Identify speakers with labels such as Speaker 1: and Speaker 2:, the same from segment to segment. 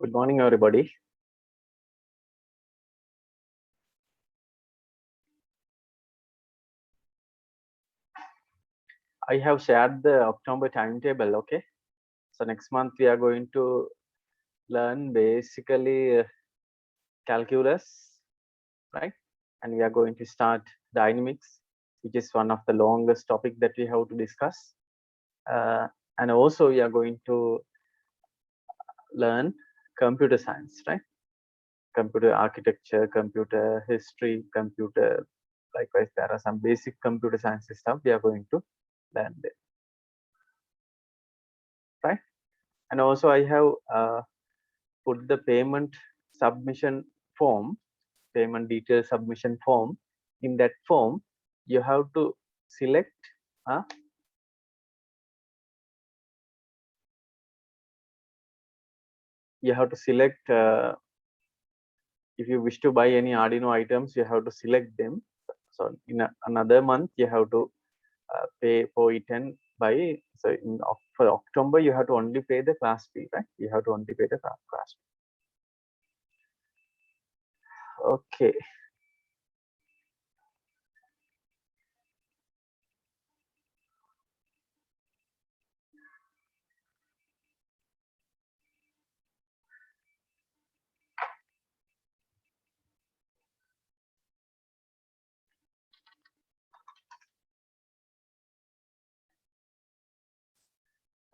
Speaker 1: Good morning, everybody. I have shared the October timetable. Okay, so next month we are going to learn basically calculus, right? And we are going to start dynamics, which is one of the longest topic that we have to discuss. And also we are going to learn computer science, right? Computer architecture, computer history, computer. Likewise, there are some basic computer science stuff we are going to learn there, right? And also I have put the payment submission form, payment detail submission form. In that form, you have to select if you wish to buy any Arduino items, you have to select them. So in another month, you have to pay for it, and by for October, you have to only pay the class fee, right? You have to only pay the class fee. Okay.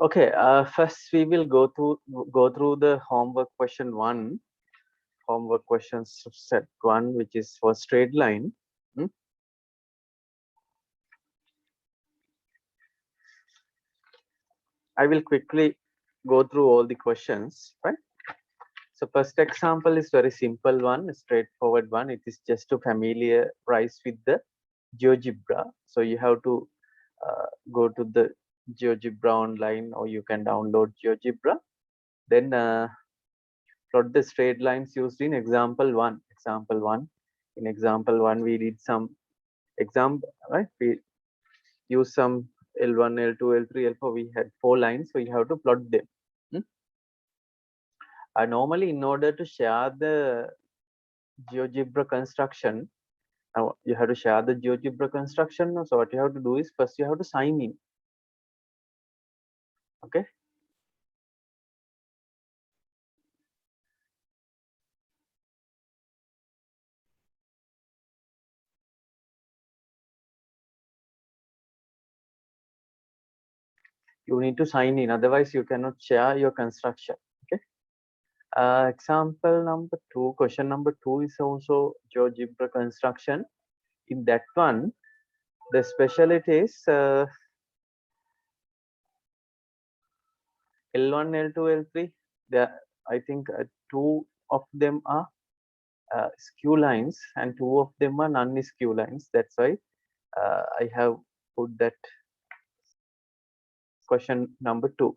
Speaker 1: Okay, first we will go through the homework question 1, homework questions set 1, which is for straight line. I will quickly go through all the questions, right? So first example is very simple one, straightforward one. It is just to familiarize with the GeoGebra. So you have to go to the GeoGebra online, or you can download GeoGebra. Then plot the straight lines used in example 1. Example 1. In example 1, we did some example, right? We use some L1, L2, L3, L4. We had 4 lines, so you have to plot them. Normally, in order to share the GeoGebra construction, you have to share the GeoGebra construction. So what you have to do is first you have to sign in. Okay. You need to sign in, otherwise you cannot share your construction. Okay. Example number 2, question number 2 is also GeoGebra construction. In that one, the specialty is L1, L2, L3. There, I think 2 of them are skew lines and 2 of them are non-skew lines. That's why I have put that question number 2.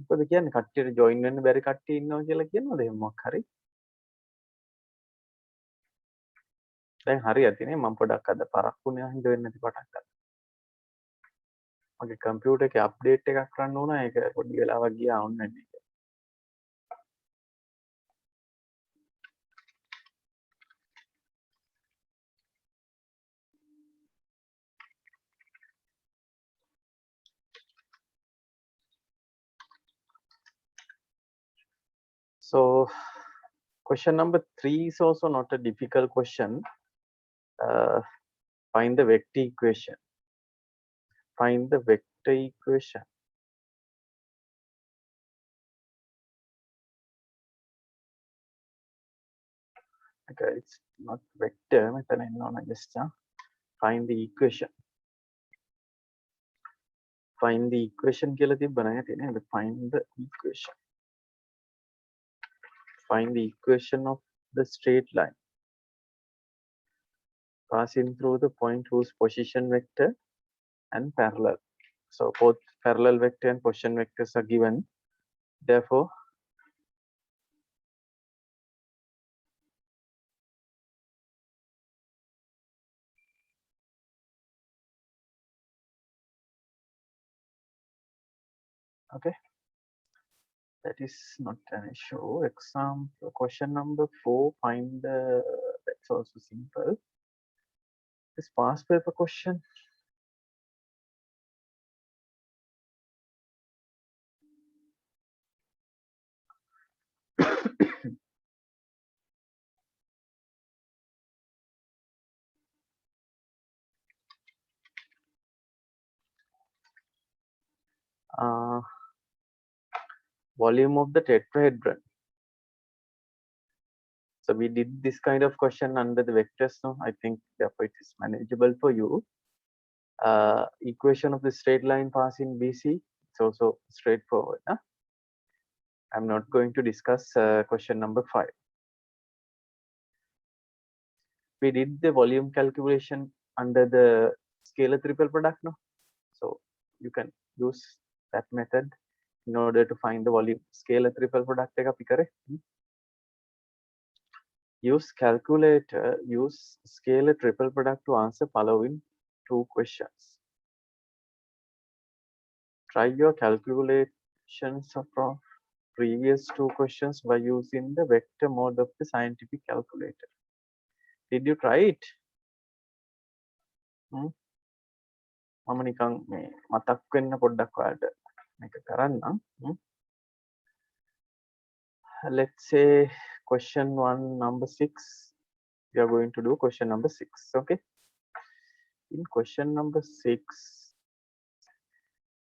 Speaker 1: මොකද කියන්නේ කට්ටියට join වෙන්න බැරි කට්ටිය ඉන්නවා කියලා කියනවාද එහෙම මොකක් හරි? දැන් හරියටිනේ මම පොඩක් අද පරක්කුනේ හින්දා වෙන්නේ නැති පටන් ගත්තා. මගේ කම්පියුටර් එකේ අප්ඩේට් එකක් කරන්න ඕන ඒක පොඩි වෙලාවක් ගියා වුන් නැන්නේ. So question number 3 is also not a difficult question. Find the vector equation. Find the vector equation. Okay, it's not vector. මෙතන එන්න ඕන just find the equation. Find the equation කියලා තිබ්බ නේද? නේද? Find the equation. Find the equation of the straight line passing through the point whose position vector and parallel. So both parallel vector and position vectors are given. Therefore, okay, that is not an issue. Example question number 4. Find the, that's also simple. This past paper question. Volume of the tetrahedron. So we did this kind of question under the vectors now. I think therefore it is manageable for you. Equation of the straight line passing BC. It's also straightforward. Huh? I'm not going to discuss question number 5. We did the volume calculation under the scalar triple product now. So you can use that method in order to find the volume. Scalar triple product එක අපි කරේ. Use calculator, use scalar triple product to answer following 2 questions. Try your calculations from previous 2 questions by using the vector mode of the scientific calculator. Did you try it? මම නිකන් මේ මතක් වෙන්න පොඩ්ඩක් ඔයාලට මේක කරන්නම්. Let's say question 1 number 6. We are going to do question number 6. Okay. In question number 6,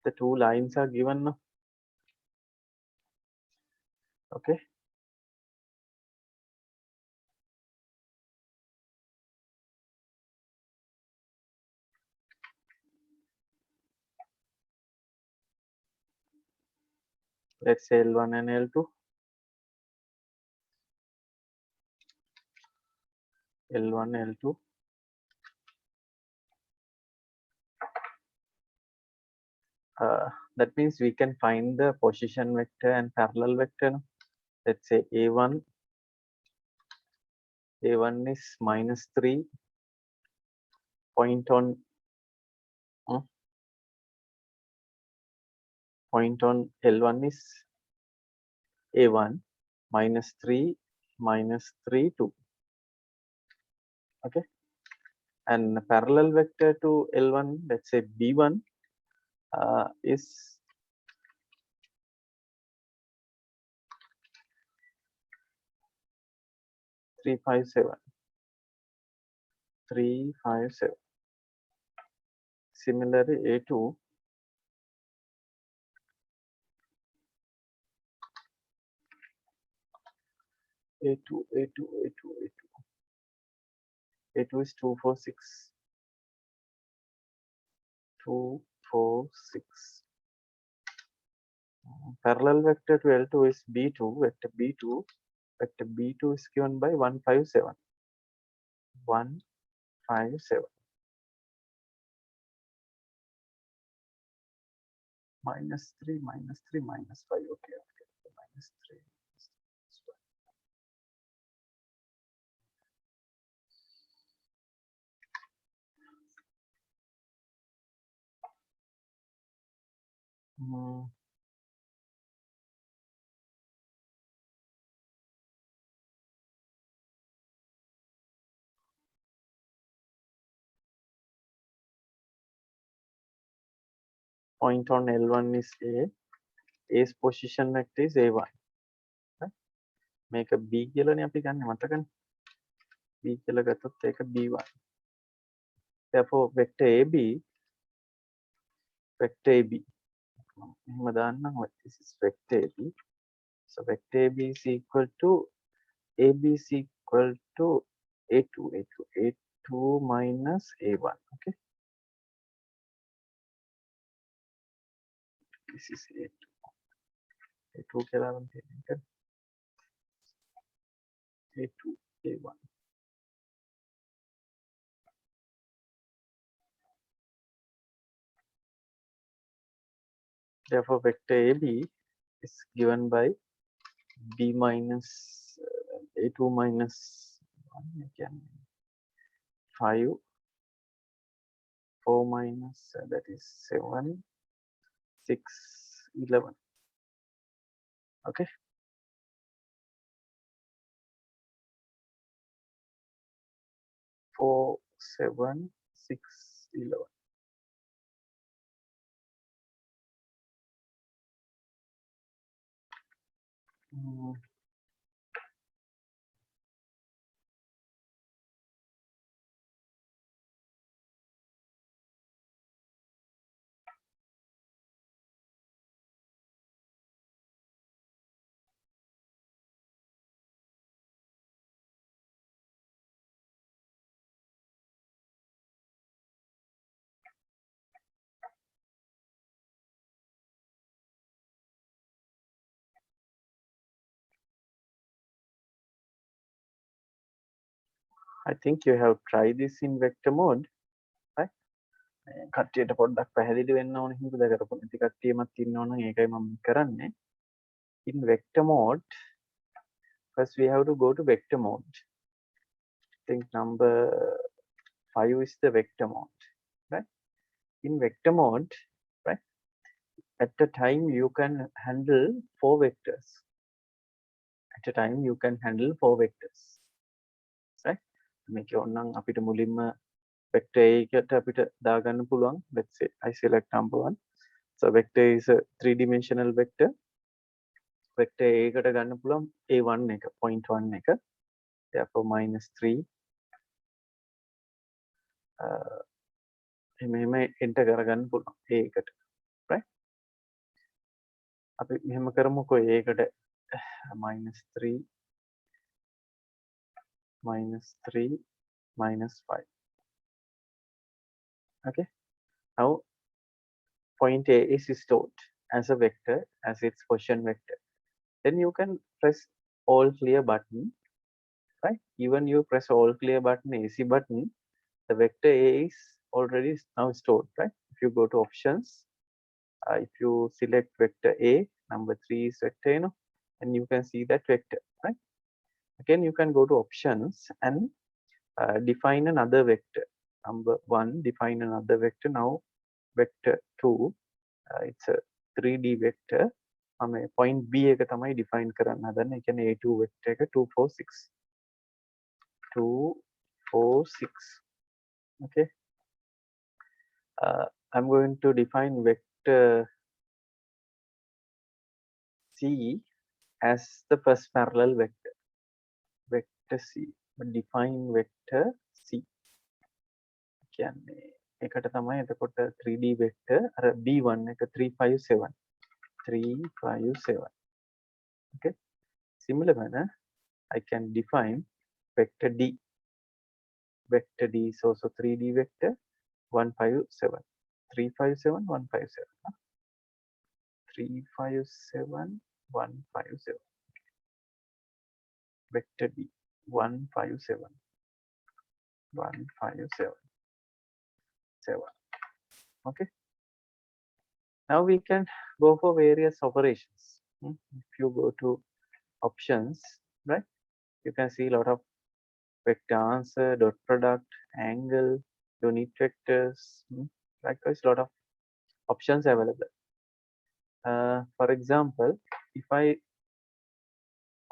Speaker 1: the 2 lines are given. Okay. Let's say L1 and L2. L1, L2. That means we can find the position vector and parallel vector. Let's say A1. A1 is -3. Point on L1 is A1 -3 -3 2. Okay. And the parallel vector to L1, let's say B1, is 357. 357. Similarly, A2 is 246. 246. Parallel vector to L2 is B2. Vector B2 is given by 157. 157. -3 -3 -5. Okay. -3. Mm, point on L1 is A. A's position vector is A1. Right? Make a B කියලා නේ අපි ගන්න මතකනේ. B කියලා ගත්තොත් ඒක B1. Therefore vector AB එහෙම දාන්නම්. This is vector AB. So vector AB is equal to AB is equal to A2 minus A1. Okay, this is A2 කියලා නම් තියෙන්නේ A2 A1. Therefore vector AB is given by B minus A2 minus 1 again 5 4 minus that is 7 6 11. Okay, 4 7 6 11. Mm, I think you have tried this in vector mode, right? කට්ටියට පොඩ්ඩක් පැහැදිලි වෙන්න ඕන හින්දා කරපො නැති කට්ටියමත් ඉන්නව නම් ඒකයි මම කරන්නේ. In vector mode, first we have to go to vector mode. I think number 5 is the vector mode, right? In vector mode, right, at a time you can handle 4 vectors. At a time you can handle 4 vectors, right? මේක ඕනනම් අපිට මුලින්ම vector A එකට අපිට දාගන්න පුළුවන්. Let's say I select number 1. So vector is a 3-dimensional vector. Vector A එකට ගන්න පුළුවන් A1 එක, point 1 එක. Therefore -3 මෙහෙම enter කරගන්න පුළුවන් A එකට, right? අපි මෙහෙම කරමුකෝ A එකට -3 -5. Okay, now point A is stored as a vector, as its position vector. Then you can press all clear button, right? Even you press all clear button, AC button, the vector A is already now stored, right? If you go to options, if you select vector A, number 3 is vector, and you can see that vector, right? Again, you can go to options and define another vector. Number 1, define another vector. Now vector 2, it's a 3D vector. Point B එක තමයි define කරන්න හදන්නේ. ඒ කියන්නේ A2 vector එක 2 4 6. 2 4 6. Okay, I'm going to define vector C as the first parallel vector. Vector C. Define vector C. කියන්නේ ඒකට තමයි එතකොට 3D vector අර B1 එක 3 5 7. 3 5 7. Okay, similar manner I can define vector D. Vector D is also 3D vector 1 5 7. 3 5 7 1 5 7. 3 5 7 1 5 7. Vector D 1 5 7 1 5 7 7. Okay, now we can go for various operations. If you go to options, right, you can see a lot of vector answer, dot product, angle, unit vectors. Likewise, a lot of options available. For example, if I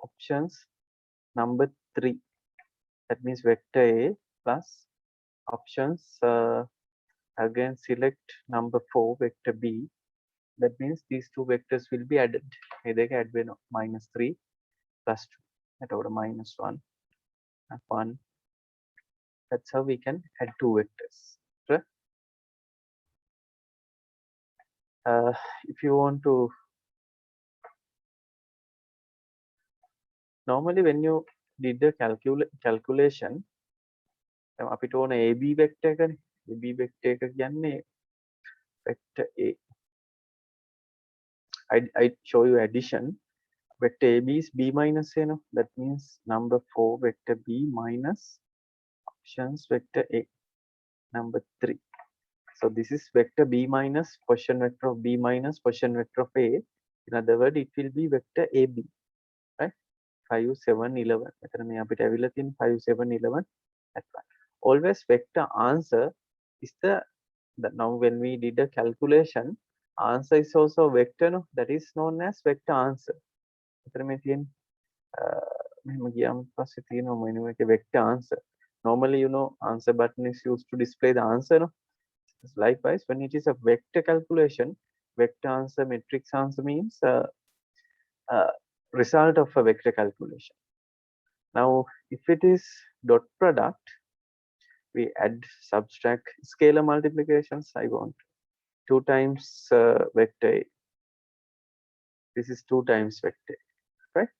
Speaker 1: options number 3, that means vector A plus options again select number 4 vector B, that means these two vectors will be added. They can add -3 plus 2 at order -1 and 1. That's how we can add two vectors. Right? If you want to, normally when you did the calculation, අපිට ඕන AB vector එකනේ. AB vector එක කියන්නේ vector A. I show you addition. Vector AB is B minus A, no? That means number 4 vector B minus options vector A, number 3. So this is vector B minus position vector of B minus position vector of A. In other words, it will be vector AB, right? 5, 7, 11. මෙතන මේ අපිට ඇවිල්ලා තියෙන 5, 7, 11. That's right. Always vector answer is now when we did a calculation, answer is also vector, no? That is known as vector answer. මෙතන මේ තියෙන මෙහෙම ගියාම පස්සේ තියෙනවා menu එකේ vector answer. Normally, you know, answer button is used to display the answer, no? Likewise, when it is a vector calculation, vector answer, matrix answer means result of a vector calculation. Now, if it is dot product, we add, subtract, scalar multiplications. I want 2 times vector A. This is 2 times vector A, right?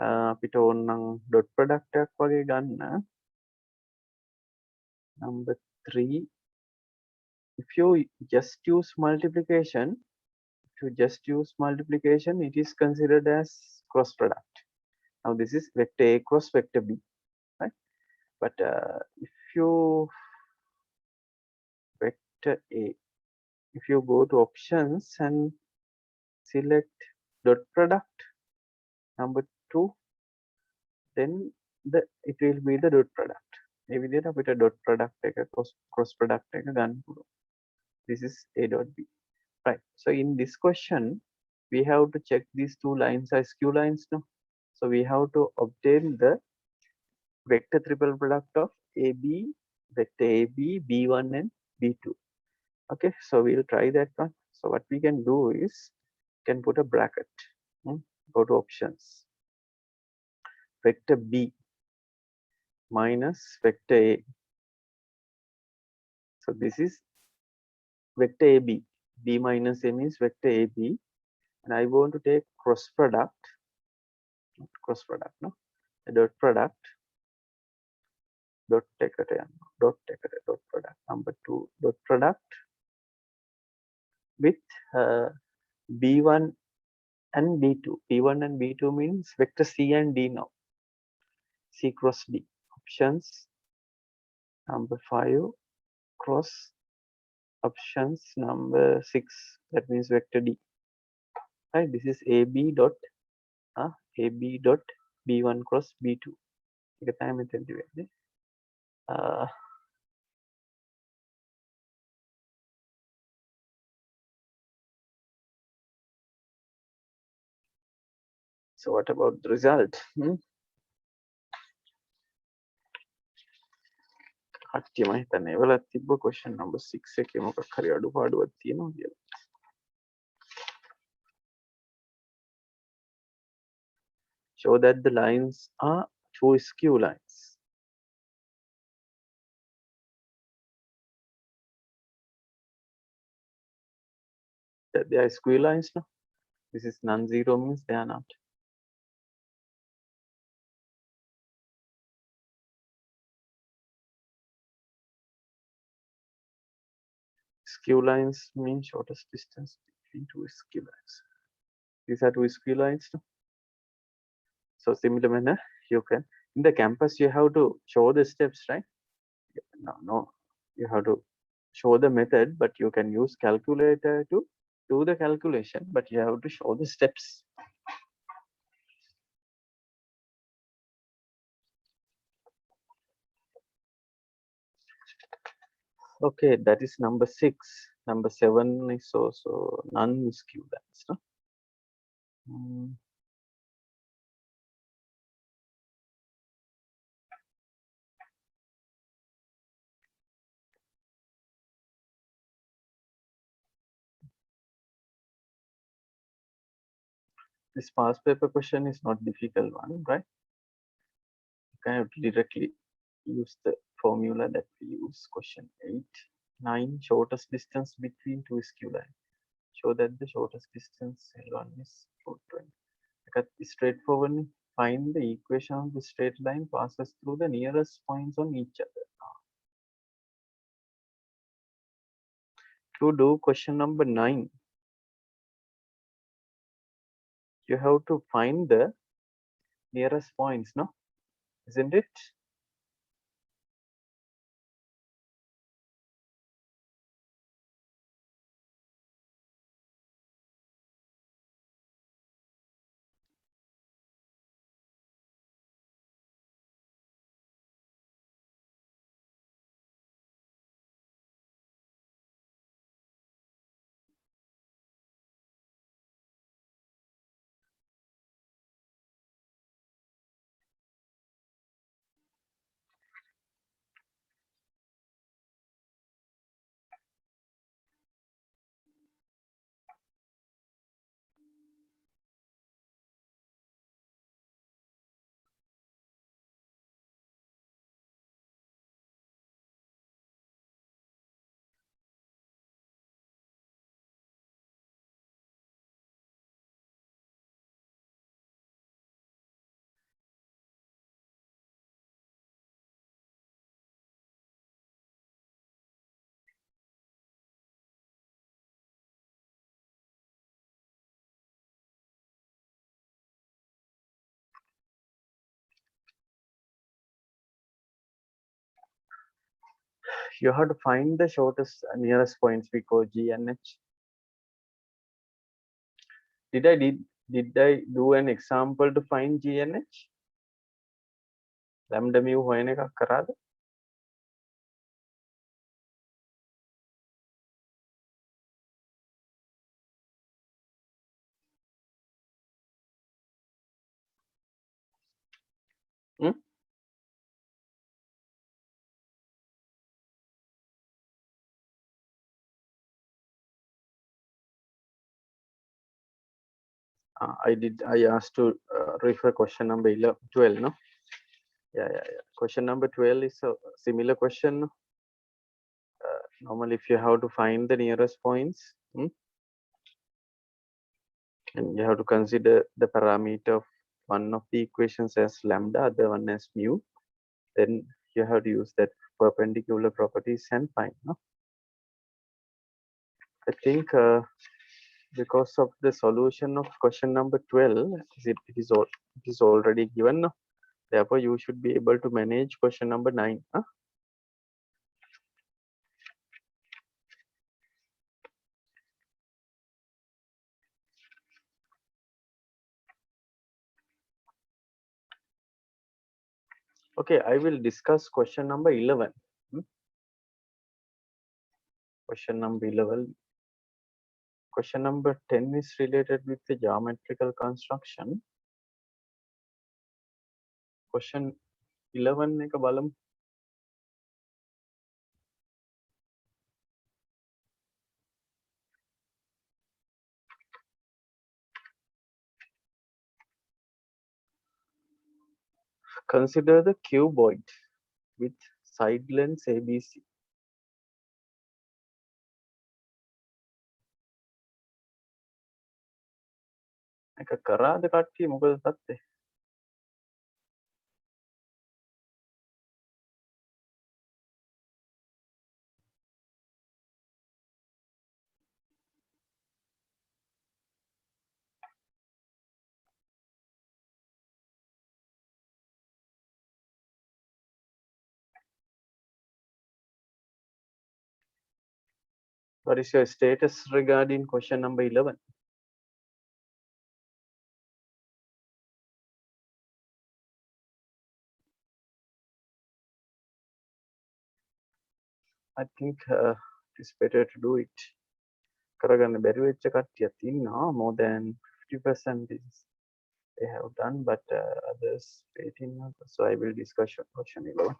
Speaker 1: අපිට ඕනනම් dot product එකක් වගේ ගන්න. Number 3. If you just use multiplication, it is considered as cross product. Now this is vector A cross vector B, right? But if you vector A, if you go to options and select dot product number 2, then it will be the dot product. මේ විදිහට අපිට dot product එක cross product එක ගන්න පුළුවන්. This is A dot B, right? So in this question, we have to check these two lines as skew lines, no? So we have to obtain the vector triple product of AB, vector AB, B1 and B2. Okay, so we'll try that one. So what we can do is, can put a bracket, go to options, vector B minus vector A. So this is vector AB. B minus A means vector AB, and I want to take cross product, no? A dot product, dot product number 2 dot product with B1 and B2. B1 and B2 means vector C and D now. C cross D. Options number 5 cross options number 6. That means vector D. Right? This is AB dot B1 cross B2. එක තමයි මෙතෙන්දි වෙන්නේ. So what about the result? කට්ටියම හිතන්නේ ඒවලත් තිබ්බ question number 6 එකේ මොකක් හරි අඩුපාඩුවක් තියෙනවා කියලා. Show that the lines are two skew lines. That they are skew lines, no? This is non-zero means they are not. Skew lines mean shortest distance between two skew lines. These are two skew lines, no? So similar manner, you can, in the campus you have to show the steps, right? No, you have to show the method, but you can use calculator to do the calculation, but you have to show the steps. Okay, that is number 6. Number 7 is also non-skew lines. No? Mm. This past paper question is not difficult one, right? You can directly use the formula that we use. Question 8, 9, shortest distance between two skew lines. Show that the shortest distance L1 is root 20. Straightforwardly find the equation of the straight line passes through the nearest points on each other. To do question number 9, you have to find the nearest points, no? Isn't it? You have to find the shortest nearest points we call G and H. Did I do an example to find G and H? Lambda mu හොයන එකක් කරාද? Hmm? I asked to refer question number 12, no? Yeah. Question number 12 is a similar question. Normally, if you have to find the nearest points, and you have to consider the parameter of one of the equations as lambda, other one as mu, then you have to use that perpendicular properties and find. No? I think because of the solution of question number 12, it is already given. No? Therefore, you should be able to manage question number 9. Huh? Okay, I will discuss question number 11. Question number 11. Question number 10 is related with the geometrical construction. Question 11 එක බලමු. Consider the cuboid with side lengths ABC. එක කරාද කට්ටිය මොකද තත්ත්වය? What is your status regarding question number 11? I think it's better to do it. කරගන්න බැරි වෙච්ච කට්ටියක් ඉන්නවා, more than 50% is they have done, but others 18. So I will discuss question 11.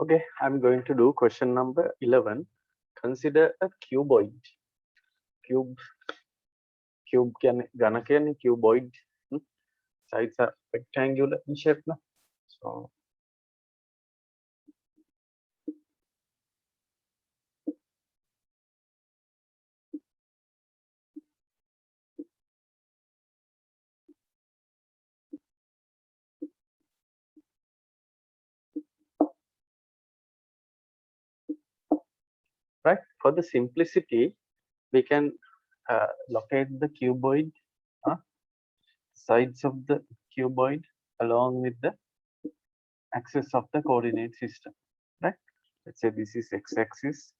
Speaker 1: Okay, I'm going to do question number 11. Consider a cuboid. Cube can gana cuboid. Sides are rectangular in shape. No? So right, for the simplicity, we can locate the cuboid, sides of the cuboid along with the axis of the coordinate system, right? Let's say this is x-axis,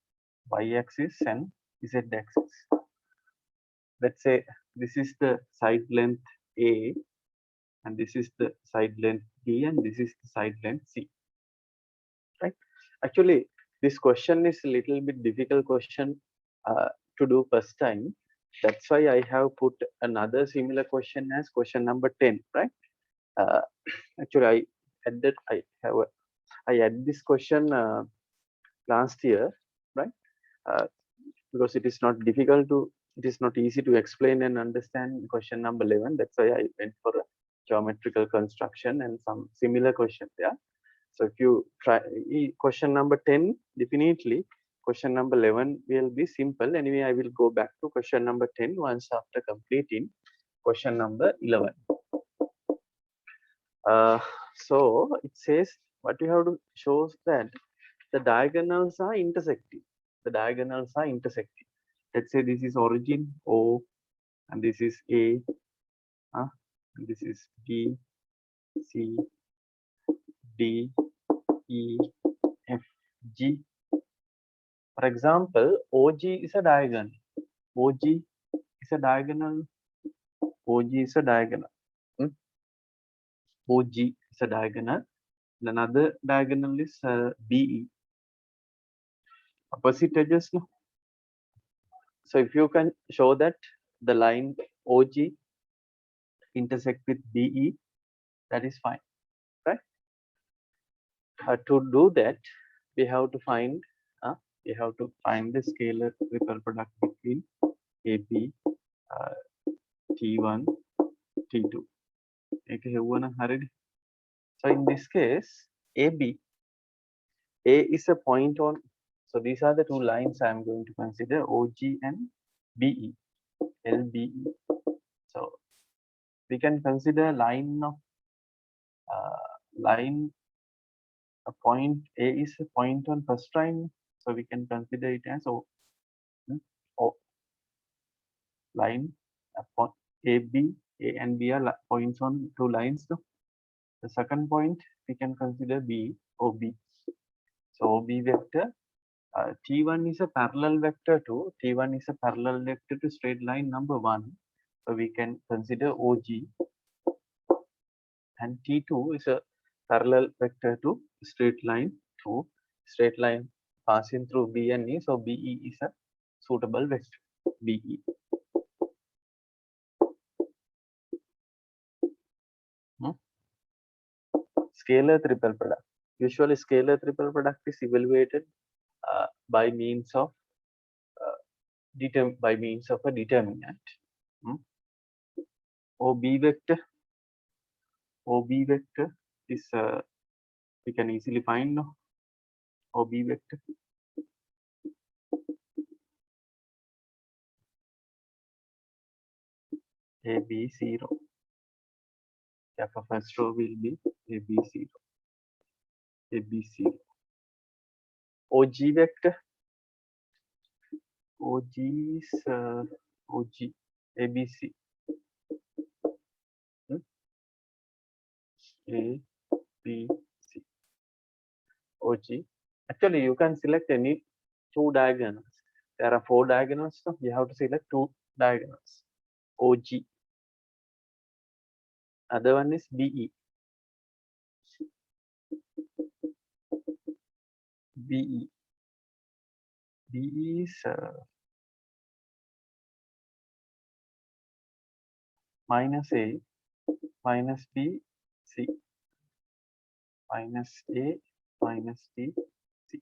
Speaker 1: y-axis, and z-axis. Let's say this is the side length A, and this is the side length B, and this is the side length C, right? Actually, this question is a little bit difficult question to do first time. That's why I have put another similar question as question number 10, right? Actually, I added this question last year, right? Because it is not difficult to, it is not easy to explain and understand question number 11. That's why I went for a geometrical construction and some similar questions. Yeah. So if you try question number 10, definitely question number 11 will be simple. Anyway, I will go back to question number 10 once after completing question number 11. So it says what you have to show that the diagonals are intersecting. The diagonals are intersecting. Let's say this is origin O, and this is A, and this is B, C, D, E, F, G. For example, OG is a diagonal. OG is a diagonal. OG is a diagonal. OG is a diagonal. And another diagonal is BE. Opposite edges. No? So if you can show that the line OG intersect with BE, that is fine, right? To do that, we have to find the scalar ripple product between AP, T1, T2. So in this case, AB, A is a point on. So these are the two lines I am going to consider, OG and BE, LBE. So we can consider line of a point. A is a point on first line, so we can consider it as O line. AB, A and B are points on two lines. So the second point we can consider B, OB. So OB vector, T1 is a parallel vector to straight line number 1. So we can consider OG, and T2 is a parallel vector to straight line passing through B and E. So BE is a suitable vector, BE. scalar triple product. Usually scalar triple product is evaluated by means of a determinant. OB vector is we can easily find now. OB vector AB0. Kappa first row will be AB0. AB0. OG vector. OG is OG ABC. A B C. OG. Actually, you can select any two diagonals. There are 4 diagonals, so you have to select 2 diagonals. OG. Other one is BE. BE. BE is minus A, minus B, C. Minus A, minus B, C.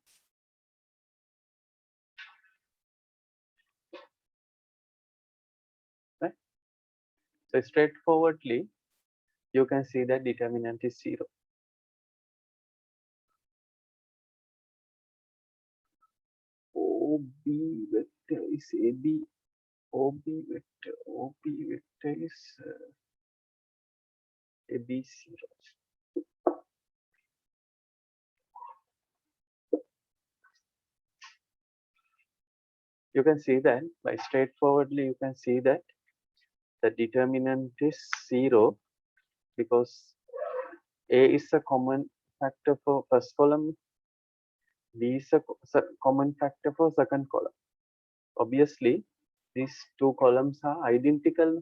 Speaker 1: Right? So straightforwardly, you can see that determinant is 0. OB vector is AB. OB vector is AB0. You can see that by straightforwardly, you can see that the determinant is 0 because A is a common factor for first column, B is a common factor for second column. Obviously, these 2 columns are identical,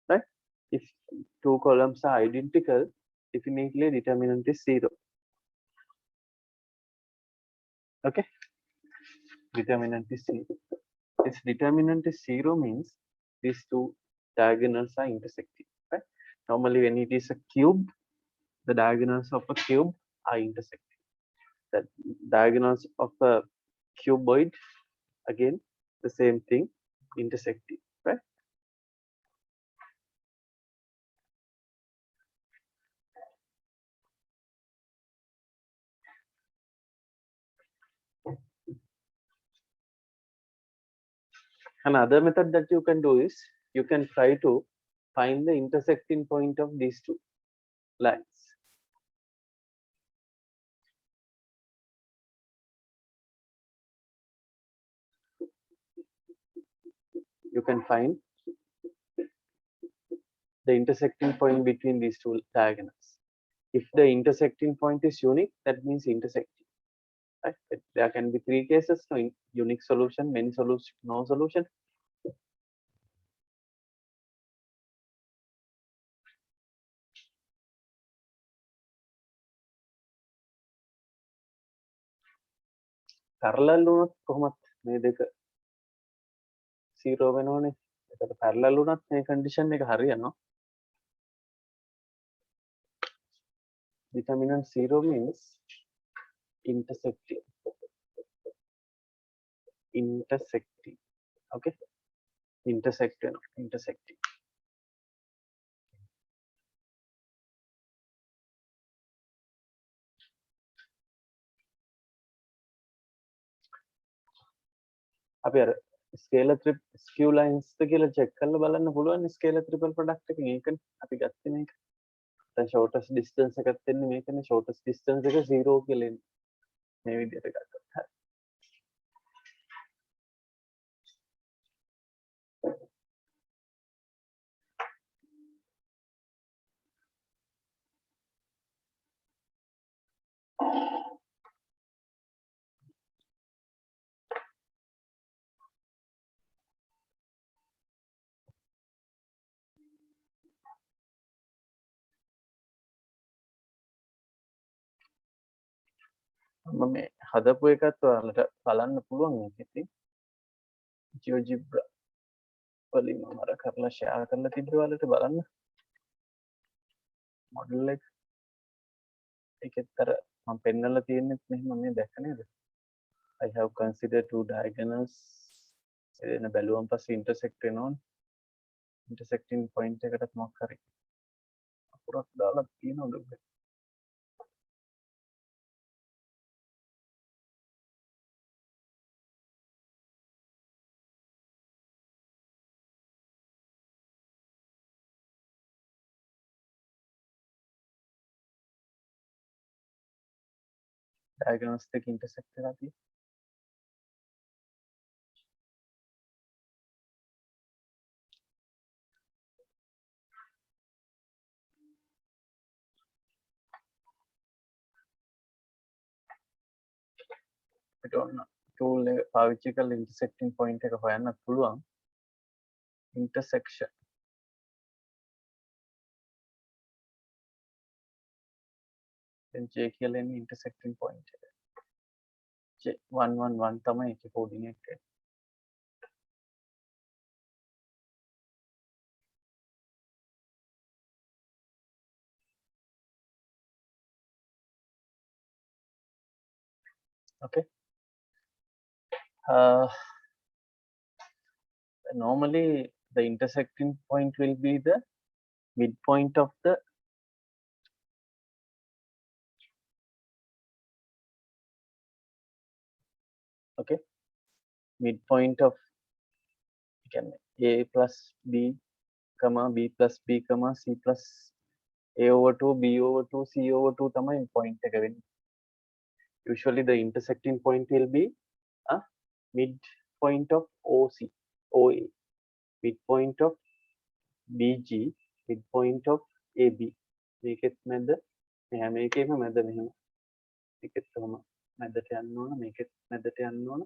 Speaker 1: right? If 2 columns are identical, definitely determinant is 0. Okay, determinant is 0. This determinant is 0 means these 2 diagonals are intersecting, right? Normally, when it is a cube, the diagonals of a cube are intersecting. The diagonals of a cuboid, again, the same thing, intersecting, right? Another method that you can do is you can try to find the intersecting point of these 2 lines. You can find the intersecting point between these 2 diagonals. If the intersecting point is unique, that means intersecting. Right? There can be 3 cases: so unique solution, many solution, no solution. Parallel වුණොත් කොහොමද මේ දෙක 0 වෙනවනේ. ඒකට parallel වුණත් මේ condition එක හරියනවා. Determinant 0 means intersecting. Okay, intersecting. අපි අර scalar skew lines කියලා check කරලා බලන්න පුළුවන් scalar triple product එක මේකනේ අපි ගත්තේ මේක. දැන් shortest distance එකත් වෙන්නේ මේකනේ. shortest distance එක 0 කියලා එන්නේ. මේ විදිහට ගත්තොත් හරි. මම මේ හදපු එකත් ඔයාලට බලන්න පුළුවන් මේකෙදී. GeoGebra වලින් මම අර කරලා share කරලා තිබ්බේ ඔයාලට බලන්න. model එක ඒකෙතර මම පෙන්නලා තියෙන්නේ මෙහෙම මේ දැක්ක නේද? I have considered two diagonals. එන බැලුවම් පස්සේ intersect වෙනවනේ. intersecting point එකකට මොකක් හරි අකුරක් දාලා තියෙනවද? diagonals දෙක intersect වෙලා තියෙන්නේ. අපිට ඔන්න tool එක පාවිච්චි කරලා intersecting point එක හොයන්නත් පුළුවන්. intersection then J කියලා එන්නේ intersecting point එක. J 111 තමයි ඒකේ coordinate එක. Okay. Normally the intersecting point will be the midpoint of the midpoint of a plus b comma b plus b comma c plus a over 2 b over 2 c over 2 තමයි point එක වෙන්නේ. Usually the intersecting point will be a midpoint of OC, OA, midpoint of BG, midpoint of AB. මේකෙත් මැද මෙහා මේකේම මැද මෙහෙම මේකෙත් තම මැදට යන්න ඕන මේකෙත් මැදට යන්න ඕන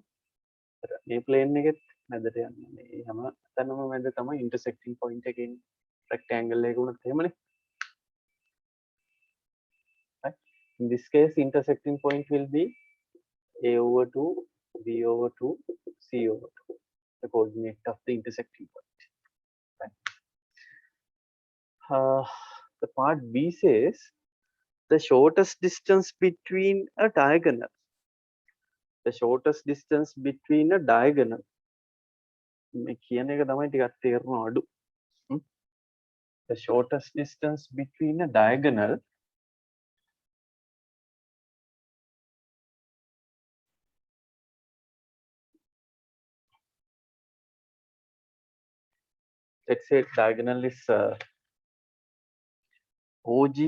Speaker 1: මේ ප්ලේන් එකෙත් මැදට යන්න ඕන මේ හැම තැනම මැද තමයි intersecting point එකේ rectangle එක උනත් එහෙමනේ. Right? In this case intersecting point will be a over 2 b over 2 c over 2, the coordinate of the intersecting point. Right? The part B says the shortest distance between a diagonal. The shortest distance between a diagonal. මේ කියන එක තමයි ටිකක් තේරෙන්න අඩු. The shortest distance between a diagonal let's say diagonal is OG.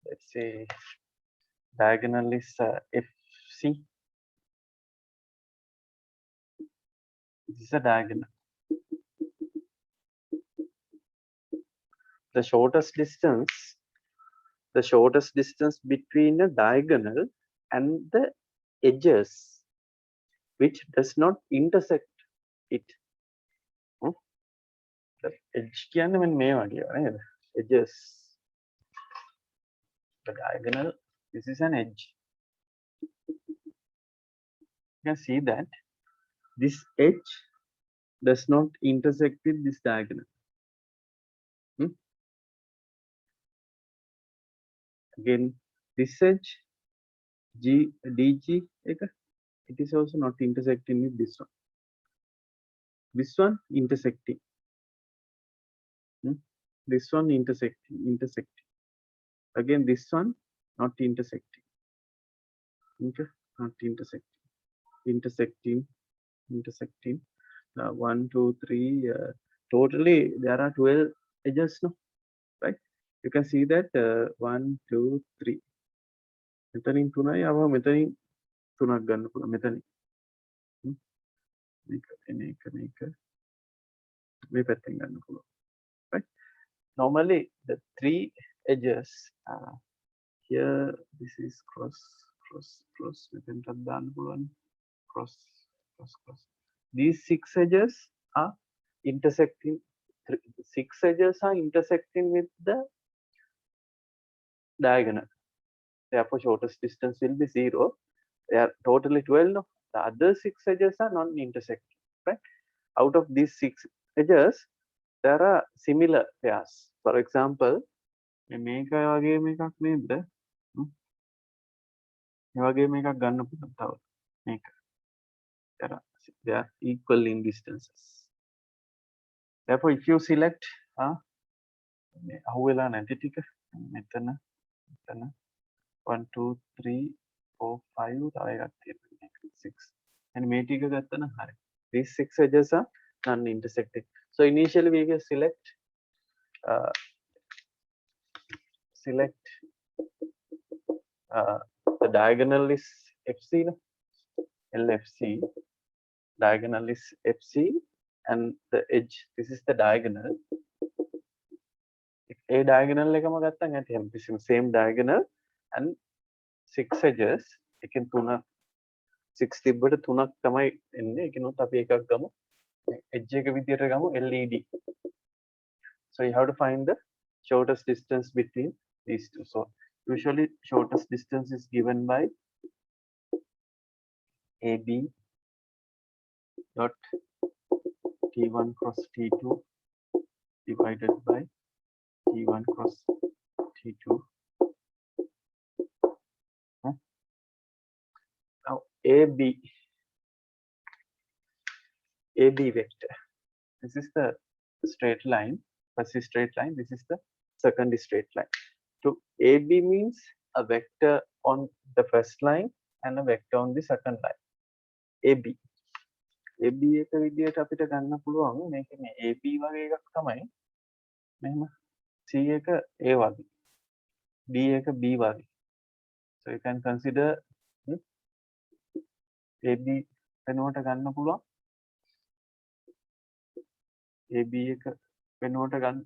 Speaker 1: Let's say diagonal is FC. This is a diagonal. The shortest distance between a diagonal and the edges which does not intersect it. The edge කියන්නේ මෙන්න මේ වගේ නේද? Edges. The diagonal, this is an edge. You can see that this edge does not intersect with this diagonal. Again, this edge DG, it is also not intersecting with this one. This one intersecting. This one intersecting. Again, this one not intersecting. Okay, not intersecting. Intersecting. 1, 2, 3. Totally, there are 12 edges, no? Right? You can see that 1, 2, 3. මෙතනින් 3යි ආව මෙතනින් 3ක් ගන්න පුළුවන් මෙතනින්. මේක මේ පැත්තෙන් ගන්න පුළුවන්. Right? Normally the 3 edges here this is cross මෙතෙන්ටත් දාන්න පුළුවන් cross. These 6 edges are intersecting. 6 edges are intersecting with the diagonal. Therefore shortest distance will be 0. There are totally 12. No? The other 6 edges are non-intersecting, right? Out of these 6 edges, there are similar pairs. For example, මේක වගේ එකක් නේද? මේ වගේ එකක් ගන්න පුළුවන් තව. මේක. They are equal in distances. Therefore, if you select අහුවෙලා නැති ටික මෙතන 1 2 3 4 5 තව එකක් තියෙනවා 6 and මේ ටික ගත්තනම් හරි. These 6 edges are non-intersecting. So initially we can select the diagonal is FC, LFC. Diagonal is FC and the edge. This is the diagonal. A diagonal එකම ගත්තන් ඇති හැම තිස්සෙම same diagonal and 6 edges. එකෙන් 3 6 තිබ්බට 3ක් තමයි එන්නේ. ඒකිනුත් අපි එකක් ගමු. edge එක විදියට ගමු LED. So you have to find the shortest distance between these two. So usually shortest distance is given by AB dot T1 cross T2 divided by T1 cross T2. Now AB vector. This is the straight line. First is straight line. This is the second straight line. So AB means a vector on the first line and a vector on the second line. AB. AB එක විදියට අපිට ගන්න පුළුවන් මේක මේ AB වගේ එකක් තමයි. මෙහෙම C එක A වගේ. B එක B වගේ. So you can consider AB වෙනුවට ගන්න පුළුවන්. AB එක වෙනුවට ගන්න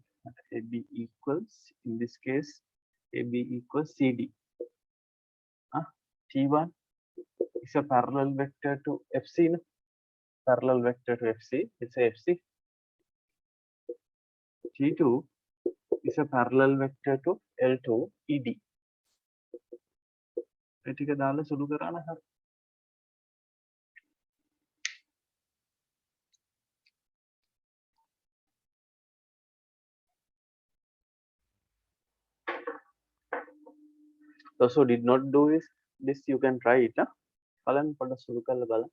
Speaker 1: AB equals, in this case AB equals CD. T1 is a parallel vector to FC. No? Parallel vector to FC. It's a FC. T2 is a parallel vector to L2 ED. ඒ ටික දාලා සුළු කරාන හරි. Those who did not do this you can try it. බලන්න පොඩ්ඩක් සුළු කරලා බලන්න.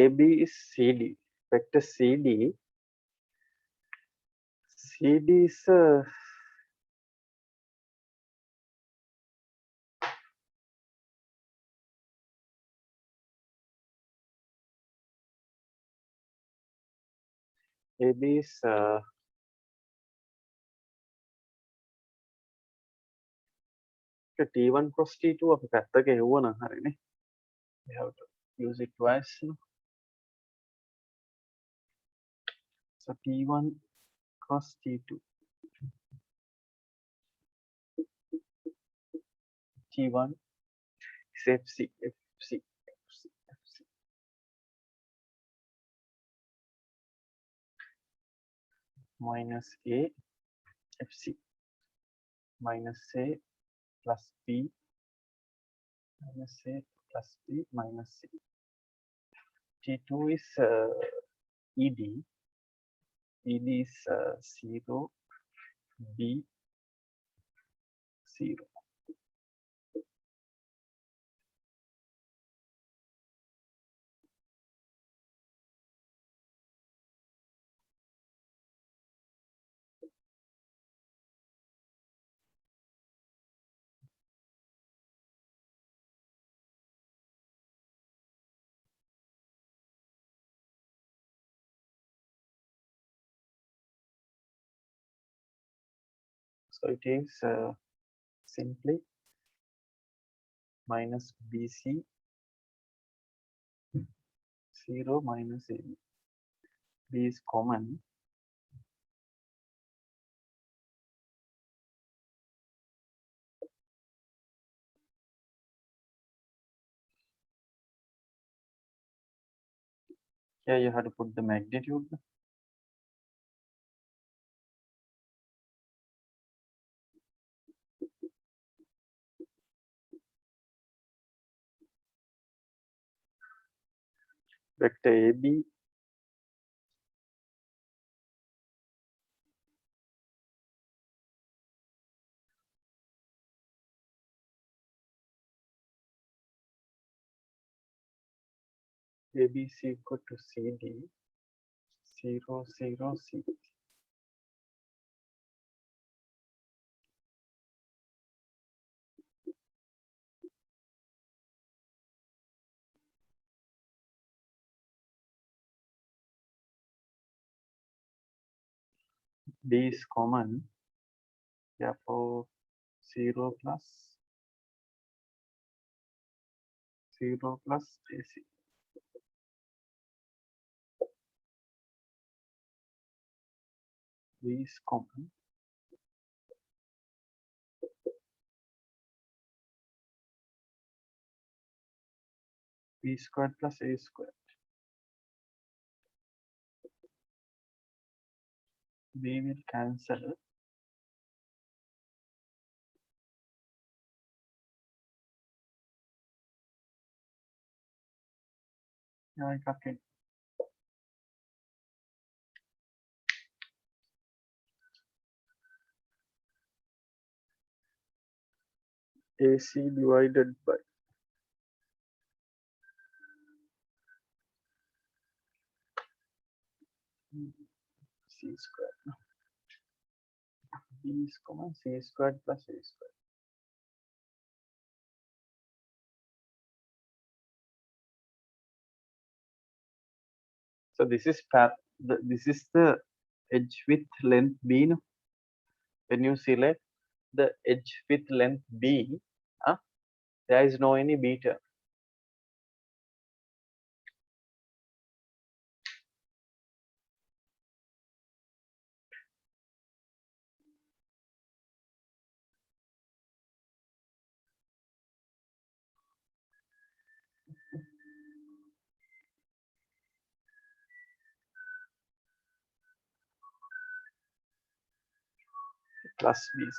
Speaker 1: AB is CD. Vector CD. CD is AB is T1 cross T2 අපි පැත්තක එවුවනම් හරිනේ. We have to use it twice. So T1 cross T2. T1 is FC. Minus A FC minus A plus B minus A plus B minus C. T2 is ED. ED is 0 B 0. So it is simply minus BC 0 minus AB. B is common. Here you have to put the magnitude. Vector AB ABC equal to CD 0 0 C. D is common, therefore 0 plus AC. B is common. B squared plus A squared. B will cancel. Yeah, I got it. AC divided by C squared. B is common, C squared plus A squared. So this is this is the edge with length B. No? When you select the edge with length B, there is no any beta. Plus BC.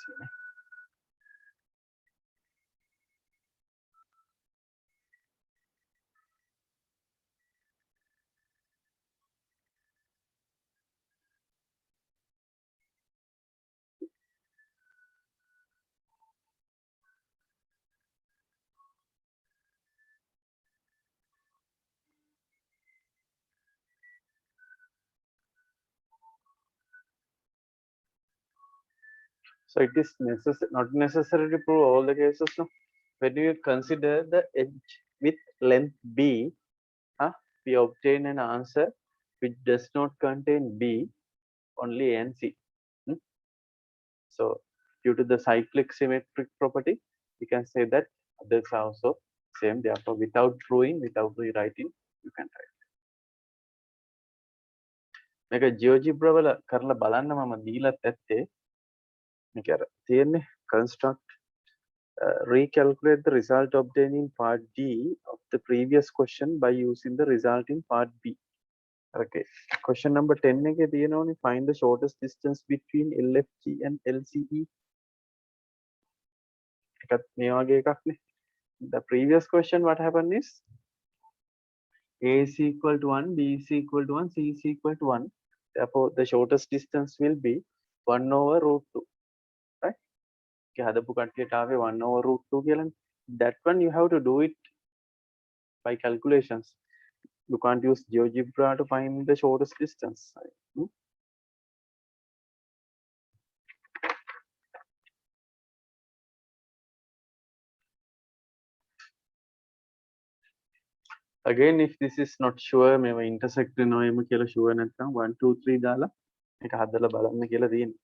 Speaker 1: So it is not necessary to prove all the cases. No? When you consider the edge with length B, we obtain an answer which does not contain B, only A and C. So due to the cyclic symmetric property, we can say that others are also same. Therefore, without drawing, without rewriting, you can write. මේක GeoGebra වල කරලා බලන්න මම දීලත් ඇත්තේ මේක අර තියෙන්නේ construct recalculate the result obtained in part D of the previous question by using the result in part B. Okay. Question number 10 එකේ තියෙනෝනේ find the shortest distance between LFG and LCE. එකත් මේ වගේ එකක් නේ. The previous question what happened is A is equal to 1, B is equal to 1, C is equal to 1. Therefore, the shortest distance will be 1 over root 2. Right? හදපු කට්ටියට ආවේ 1 over root 2 කියලානේ. That one you have to do it by calculations. You can't use GeoGebra to find the shortest distance. Again, if this is not sure, මේව intersect වෙනවා එම කියලා sure නැත්නම් 1 2 3 දාලා මේක හදලා බලන්න කියලා තියෙනවා.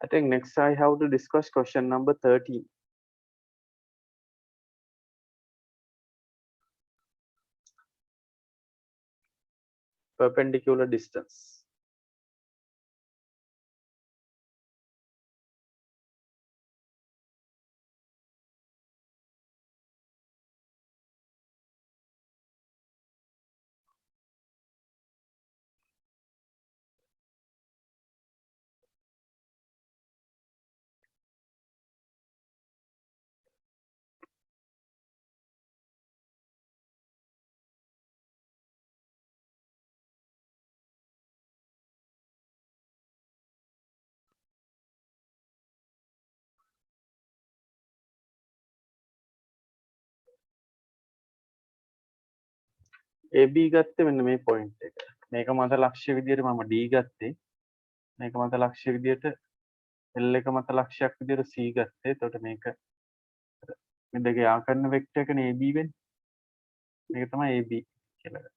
Speaker 1: I think next I have to discuss question number 13. Perpendicular distance. AB ගත්තේ මෙන්න මේ point එක. මේක මත ලක්ෂ්‍ය විදියට මම D ගත්තේ. මේක මත ලක්ෂ්‍ය විදියට L එක මත ලක්ෂයක් විදියට C ගත්තේ. එතකොට මේක මේ දෙකේ ආකරණ වෙක්ටර් එකනේ AB වෙන්නේ. මේක තමයි AB කියලා ගත්තේ.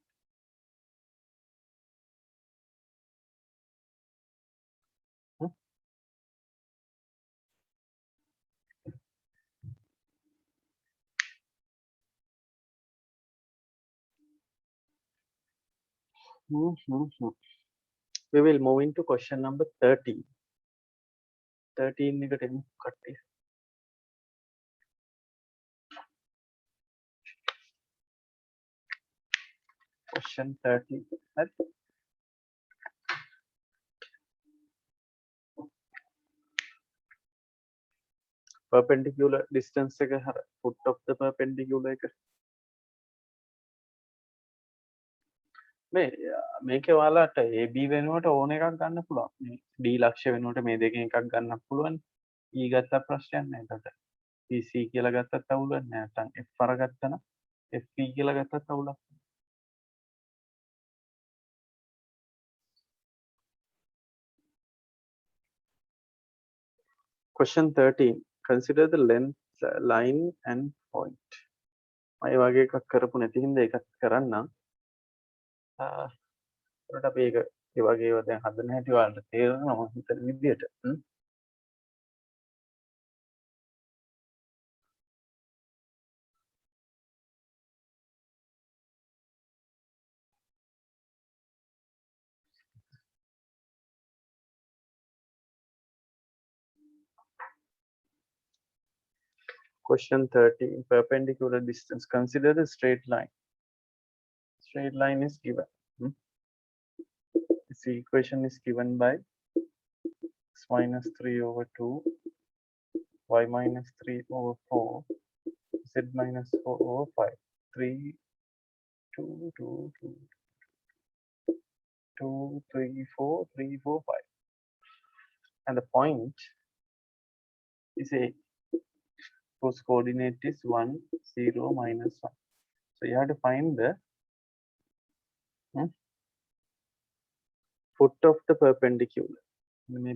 Speaker 1: We will move into question number 13. 13 එකට එමු කට්ටිය. Question 13. හරි. Perpendicular distance එක හර foot of the perpendicular එක. මේකේ ඔයාලට AB වෙනුවට ඕන එකක් ගන්න පුළුවන්. මේ D ලක්ෂ්‍ය වෙනුවට මේ දෙකෙන් එකක් ගන්නත් පුළුවන්. E ගත්ත ප්‍රශ්නයක් නෑ. එතකොට PC කියලා ගත්තත් අවුලක් නෑ. නැත්නම් F අර ගත්තා නම් FP කියලා ගත්තත් අවුලක් නෑ. Question 13. Consider the length line and point. මම ඒ වගේ එකක් කරපු නැති හින්දා ඒකත් කරන්නම්. ඒකට අපි ඒක ඒ වගේ ඒවා දැන් හදන්න හැටි ඔයාලට තේරෙනවා මම හිතන විදියට. Question 13. Perpendicular distance. Consider the straight line. Straight line is given. This equation is given by x minus 3 over 2, y minus 3 over 4, z minus 4 over 5. 3, 2, 2, 2, 2, 3, 4, 3, 4, 5. And the point is A, whose coordinate is 1, 0, minus 1. So you have to find the foot of the perpendicular.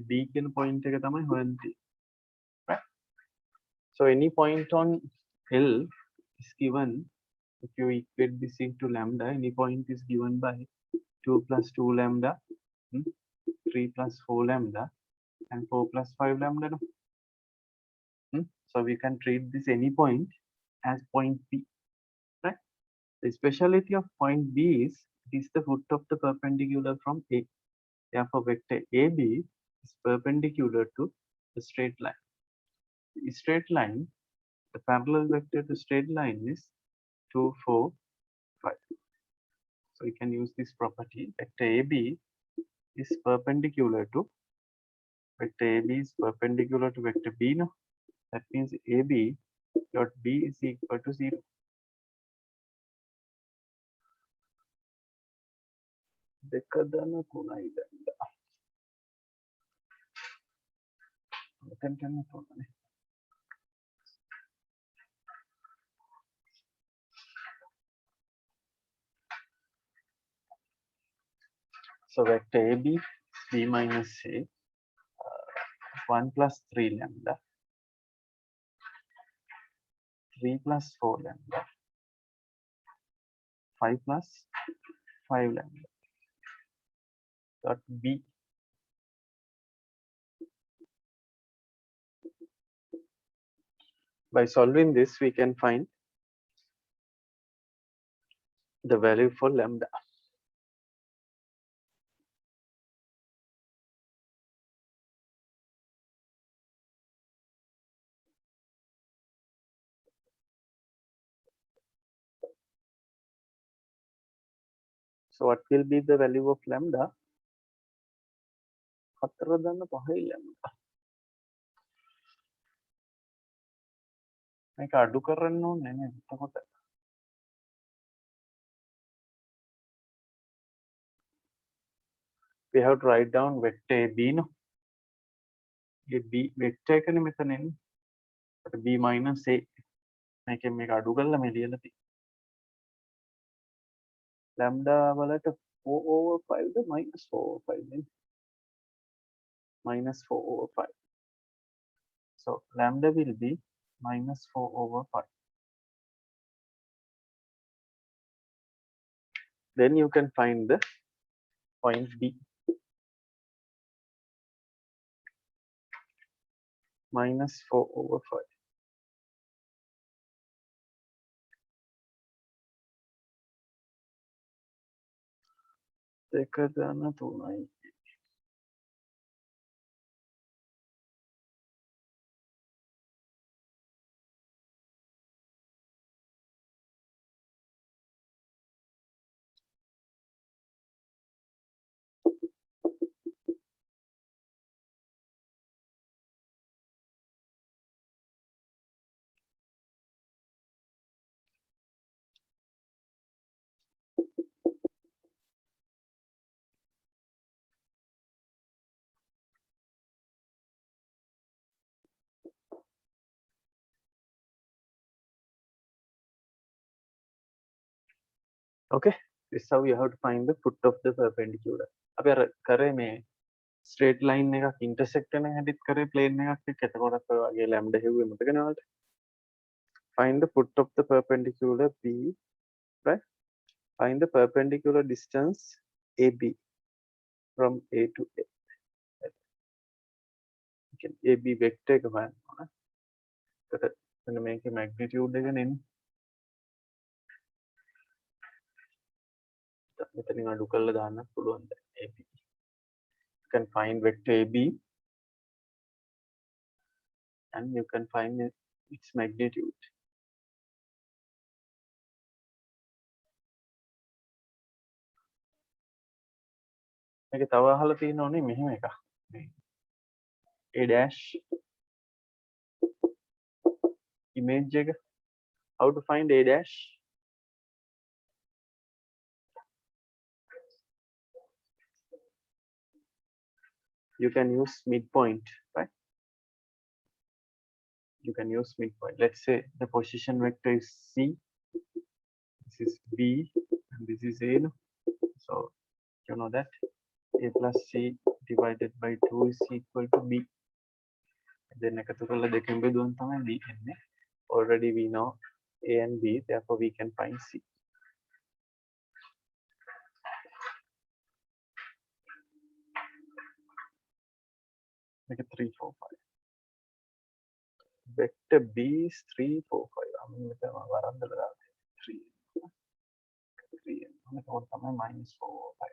Speaker 1: B කියන point එක තමයි හොයන්න තියෙන්නේ. Right? So any point on L is given if you equate this into lambda. Any point is given by 2 plus 2 lambda, 3 plus 4 lambda, and 4 plus 5 lambda. No? So we can treat this any point as point B. Right? The speciality of point B is it is the foot of the perpendicular from A. Therefore, vector AB is perpendicular to the straight line. The straight line, the parallel vector to straight line is 2, 4, 5. So we can use this property. Vector AB is perpendicular to vector AB is perpendicular to vector B. No, that means AB dot B is equal to 0. දෙකදන තුනයි දැන්. මෙතෙන් යන්න තුනනේ. So vector AB B minus A 1 plus 3 lambda, 3 plus 4 lambda, 5 plus 5 lambda. Dot B By solving this, we can find the value for lambda. So what will be the value of lambda? 4.5 lambda. මේක අඩු කරන්න ඕනේ නේද? එතකොට we have to write down vector AB no. A B vector එකනේ මෙතන එන්නේ. B minus A. මේකෙන් මේක අඩු කරලා මේ ලියලා තියෙන්නේ. lambda වලට 4/5 ද minus 4/5 නේ. minus 4/5. So lambda will be minus 4/5. Then you can find the point B. Minus 4/5. දෙකදන 3යි. Okay, this is how you have to find the foot of the perpendicular. අපි අර කරේ මේ straight line එකක් intersect වෙන හැටිත් කරේ plane එකක් එක්ක. එතකොටත් ඔය වගේ lambda හෙව්වේ මතකද ඔයාලට? Find the foot of the perpendicular B, right? Find the perpendicular distance AB from A to A. Okay, AB vector එක හොයන්න ඕන. එතකොට මෙන්න මේකේ magnitude එක නෙන්නේ. මෙතනින් අඩු කරලා දාන්නත් පුළුවන් දැන් AB. You can find vector AB and you can find its magnitude. මේක තව අහලා තියෙනවනේ මෙහෙම එකක්. A dash image එක. How to find A dash? You can use midpoint, right? You can use midpoint. Let's say the position vector is C, this is B, and this is A. So you know that A plus C divided by 2 is equal to B. Then එකතු කරලා දෙකෙන් බෙදුවම තමයි D එන්නේ. Already we know A and B, therefore we can find C. Make it 3, 4, 5. Vector B is 3, 4, 5. I mean, with 3. 3. Minus 4, 5.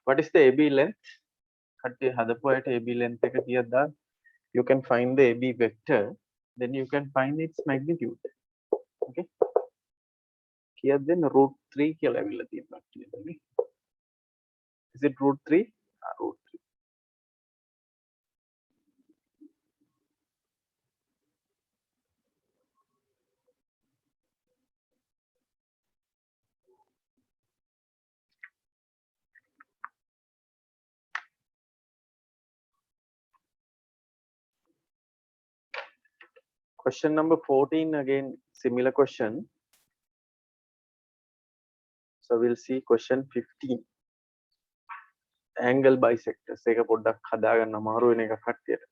Speaker 1: What is the AB length? AB length you can find the AB vector, then you can find its magnitude. Okay. Here then √3 කියලා ඇවිල්ලා තියෙනවා actually. Is it √3? √3. Question number 14, again similar question. So we'll see question 15. angle bisectors එක පොඩ්ඩක් හදාගන්න අමාරු වෙන එක කට්ටියට.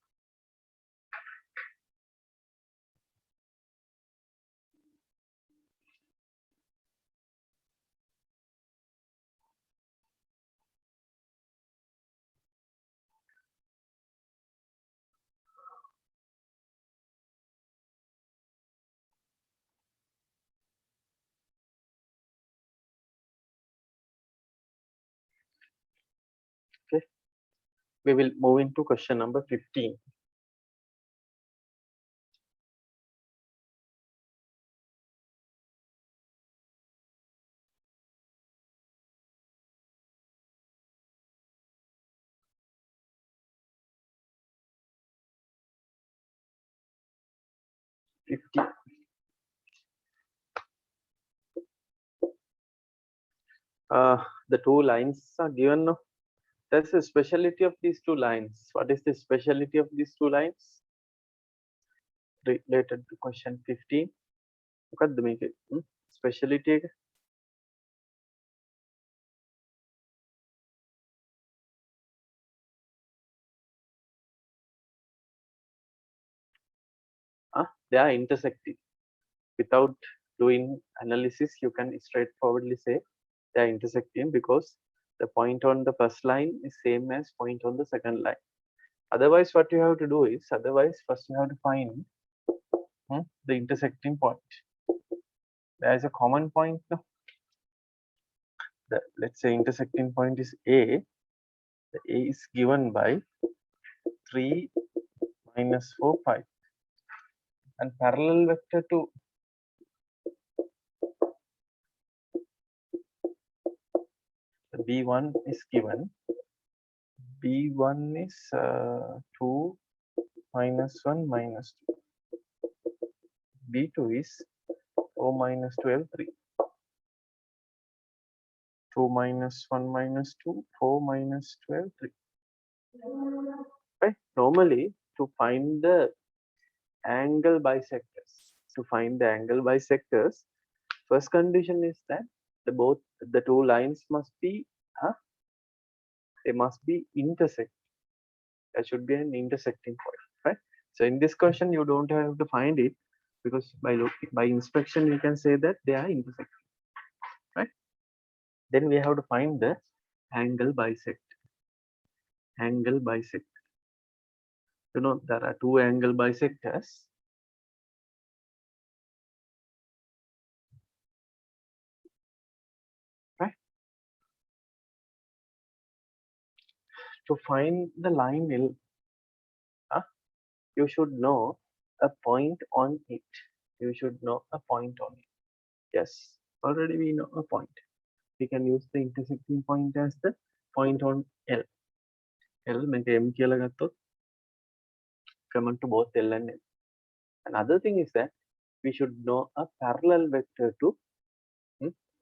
Speaker 1: Okay, we will move into question number 15. The two lines are given. No? That's the speciality of these two lines. What is the speciality of these two lines? Related to question 15. මොකක්ද මේකේ speciality එක? They are intersecting. Without doing analysis, you can straightforwardly say they are intersecting because the point on the first line is same as point on the second line. Otherwise, what you have to do is, first you have to find the intersecting point. There is a common point. No? Let's say intersecting point is A. The A is given by 3 minus 4 5, and parallel vector to B1 is given. B1 is 2 minus 1 minus 2. B2 is 4 minus 12 3. 2 minus 1 minus 2, 4 minus 12 3. Right? Normally, to find the angle bisectors, first condition is that the two lines must be they must be intersect. There should be an intersecting point, right? So in this question you don't have to find it because by inspection you can say that they are intersecting, right? Then we have to find the angle bisect. You know, there are two angle bisectors. Right? To find the line L, you should know a point on it. Yes, already we know a point. We can use the intersecting point as the point on L. Make M කියලා ගත්තොත් common to both L and M. Another thing is that we should know a parallel vector to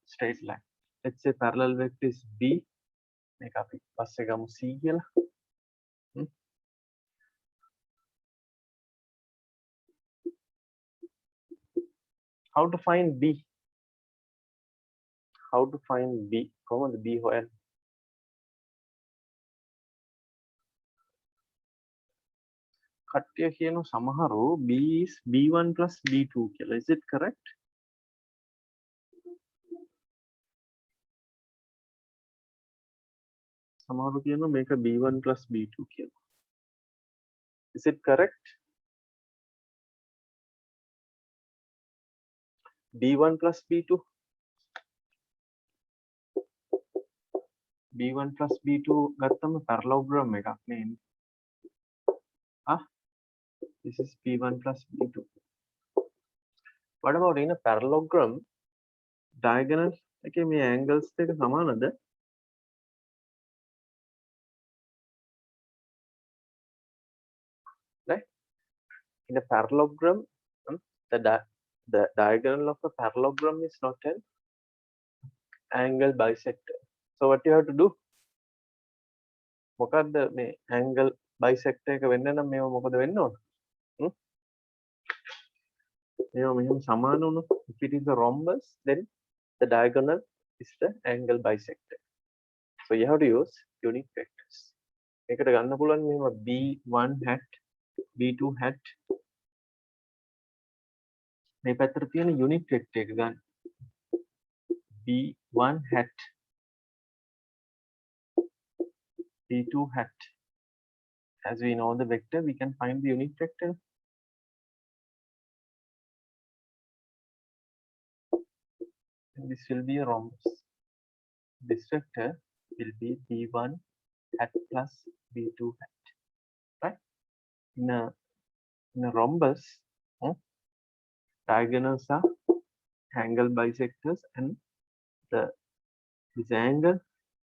Speaker 1: straight line. Let's say parallel vector is B. Make up පස්සේ ගමු C කියලා. How to find B? කොහොමද B හොයන්නේ? කට්ටිය කියන සමහරු B is B1 plus B2 කියලා. Is it correct? සමහරු කියනවා මේක B1 plus B2 කියලා. Is it correct? B1 plus B2. B1 plus B2 ගත්තම parallelogram එකක් නේ. This is B1 plus B2. What about in a parallelogram? Diagonal එකේ මේ angles දෙක සමානද? Right? In a parallelogram, the diagonal of a parallelogram is not an angle bisector. So what you have to do? මොකද්ද මේ angle bisector එක වෙන්න නම් මේව මොකද වෙන්න ඕන? මේව මෙහෙම සමාන වුණොත් if it is a rhombus then the diagonal is the angle bisector. So you have to use unit vectors. එකට ගන්න පුළුවන් මෙහෙම b1 hat b2 hat මේ පැත්තට තියෙන unit vector එක ගන්න b1 hat b2 hat. As we know the vector, we can find the unit vector. And this will be a rhombus. This vector will be b1 hat plus b2 hat, right? In a rhombus, diagonals are angle bisectors, and this angle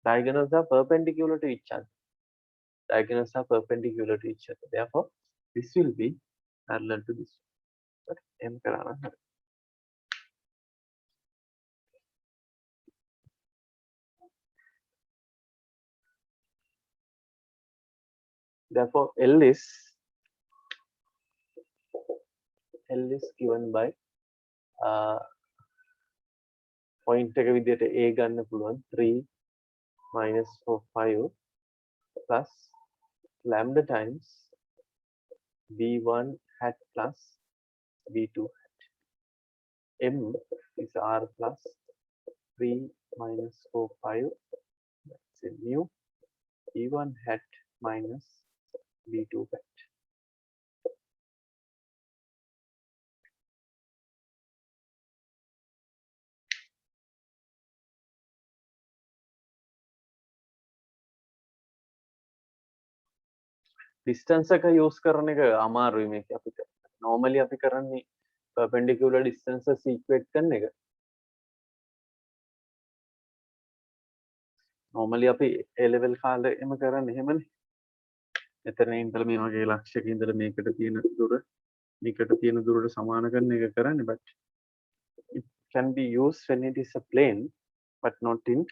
Speaker 1: diagonals are perpendicular to each other. Diagonals are perpendicular to each other. Therefore, this will be parallel to this. But M karana. Therefore, L is given by point එක විදියට A ගන්න පුළුවන් 3 minus 4 5 plus lambda times b1 hat plus b2 hat. M is r plus 3 minus 4 5, that's a mu b1 hat minus b2 hat. Distance එක use කරන එක අමාරුයි මේක අපිට. Normally අපි කරන්නේ perpendicular distances equate කරන එක. Normally අපි A level කාලේ එම කරන්නේ එහෙමනේ. එතන ඉඳලා මේ වගේ ලක්ෂයක ඉඳලා මේකට තියෙන දුර මේකට තියෙන දුරට සමාන කරන එක කරන්නේ, but it can be used when it is a plane but not in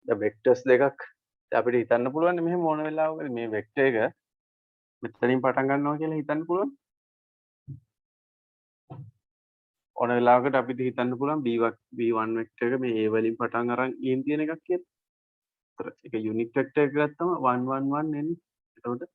Speaker 1: the vectors දෙකක් අපිට හිතන්න පුළුවන් මෙහෙම මොන වෙලාවකද මේ vector එක මෙතනින් පටන් ගන්නවා කියලා හිතන්න පුළුවන්. ඕන වෙලාවකට අපිට හිතන්න පුළුවන් b1 vector එක මේ A වලින් පටන් අරන් ගින් තියෙන එකක් කියලා. ඒක unit vector එක ගත්තම 1 1 1 එන්නේ. එතකොට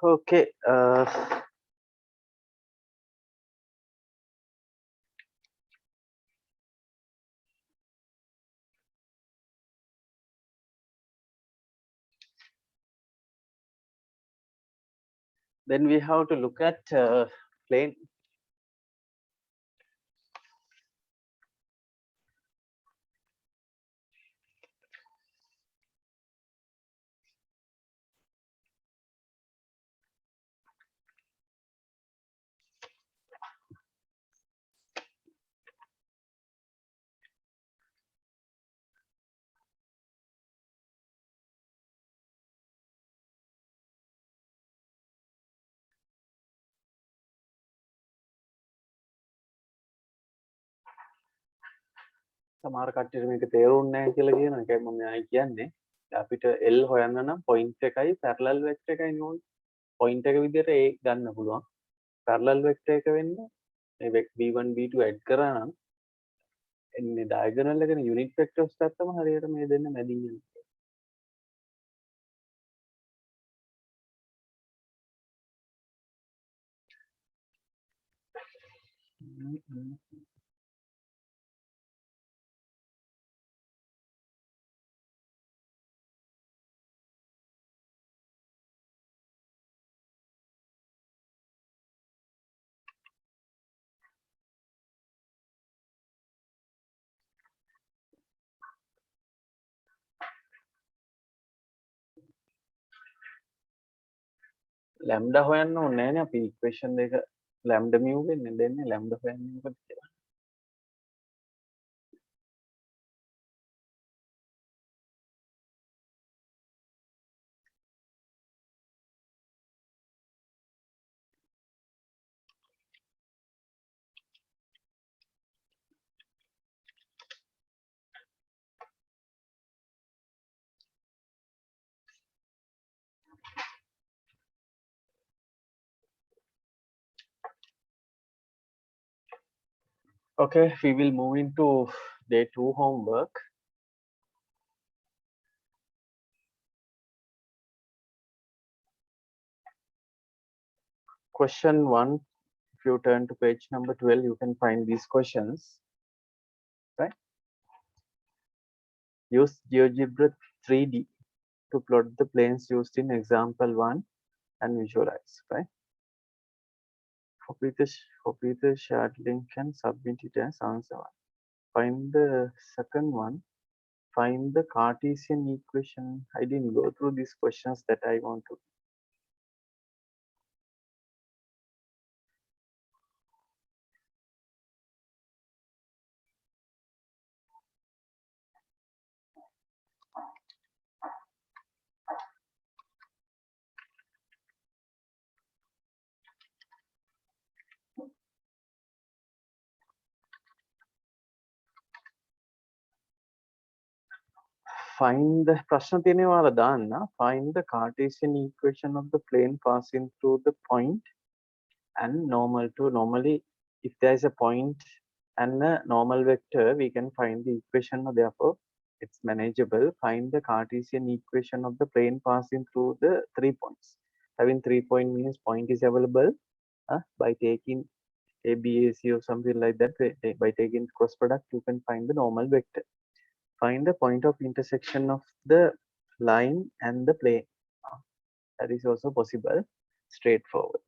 Speaker 1: okay, Then we have to look at plane. සමහර කට්ටියට මේක තේරුන්නේ නැහැ කියලා කියන එකයි මම කියන්නේ. අපිට L හොයන්න නම් point එකයි parallel vector එකයි නෝන. point එක විදිහට A ගන්න පුළුවන්. parallel vector එක වෙන්න මේ b1 b2 add කරා නම් එන්නේ diagonal එකනේ unit vectors ගත්තම හරියට මේ දෙන්න මැදින් යනවා. lambda හොයන්න ඕනේ නැහැ නේ අපි equation දෙක lambda mu වෙන්නේ දෙන්නේ lambda හොයන්නේ මොකද කියලා. Okay, we will move into day 2 homework. Question 1, if you turn to page number 12, you can find these questions, right? Use GeoGebra 3D to plot the planes used in example 1 and visualize, right? Copy the shared link and submit it as answer 1. Find the second one. Find the Cartesian equation. I didn't go through these questions that I want to. Find the ප්‍රශ්න තියෙනවා දාන්න. Find the Cartesian equation of the plane passing through the point and normal to. Normally, if there is a point and a normal vector, we can find the equation. Therefore, it's manageable. Find the Cartesian equation of the plane passing through the 3 points. Having 3 point means point is available by taking a, b, a, c or something like that. By taking cross product, you can find the normal vector. Find the point of intersection of the line and the plane. That is also possible. Straightforward.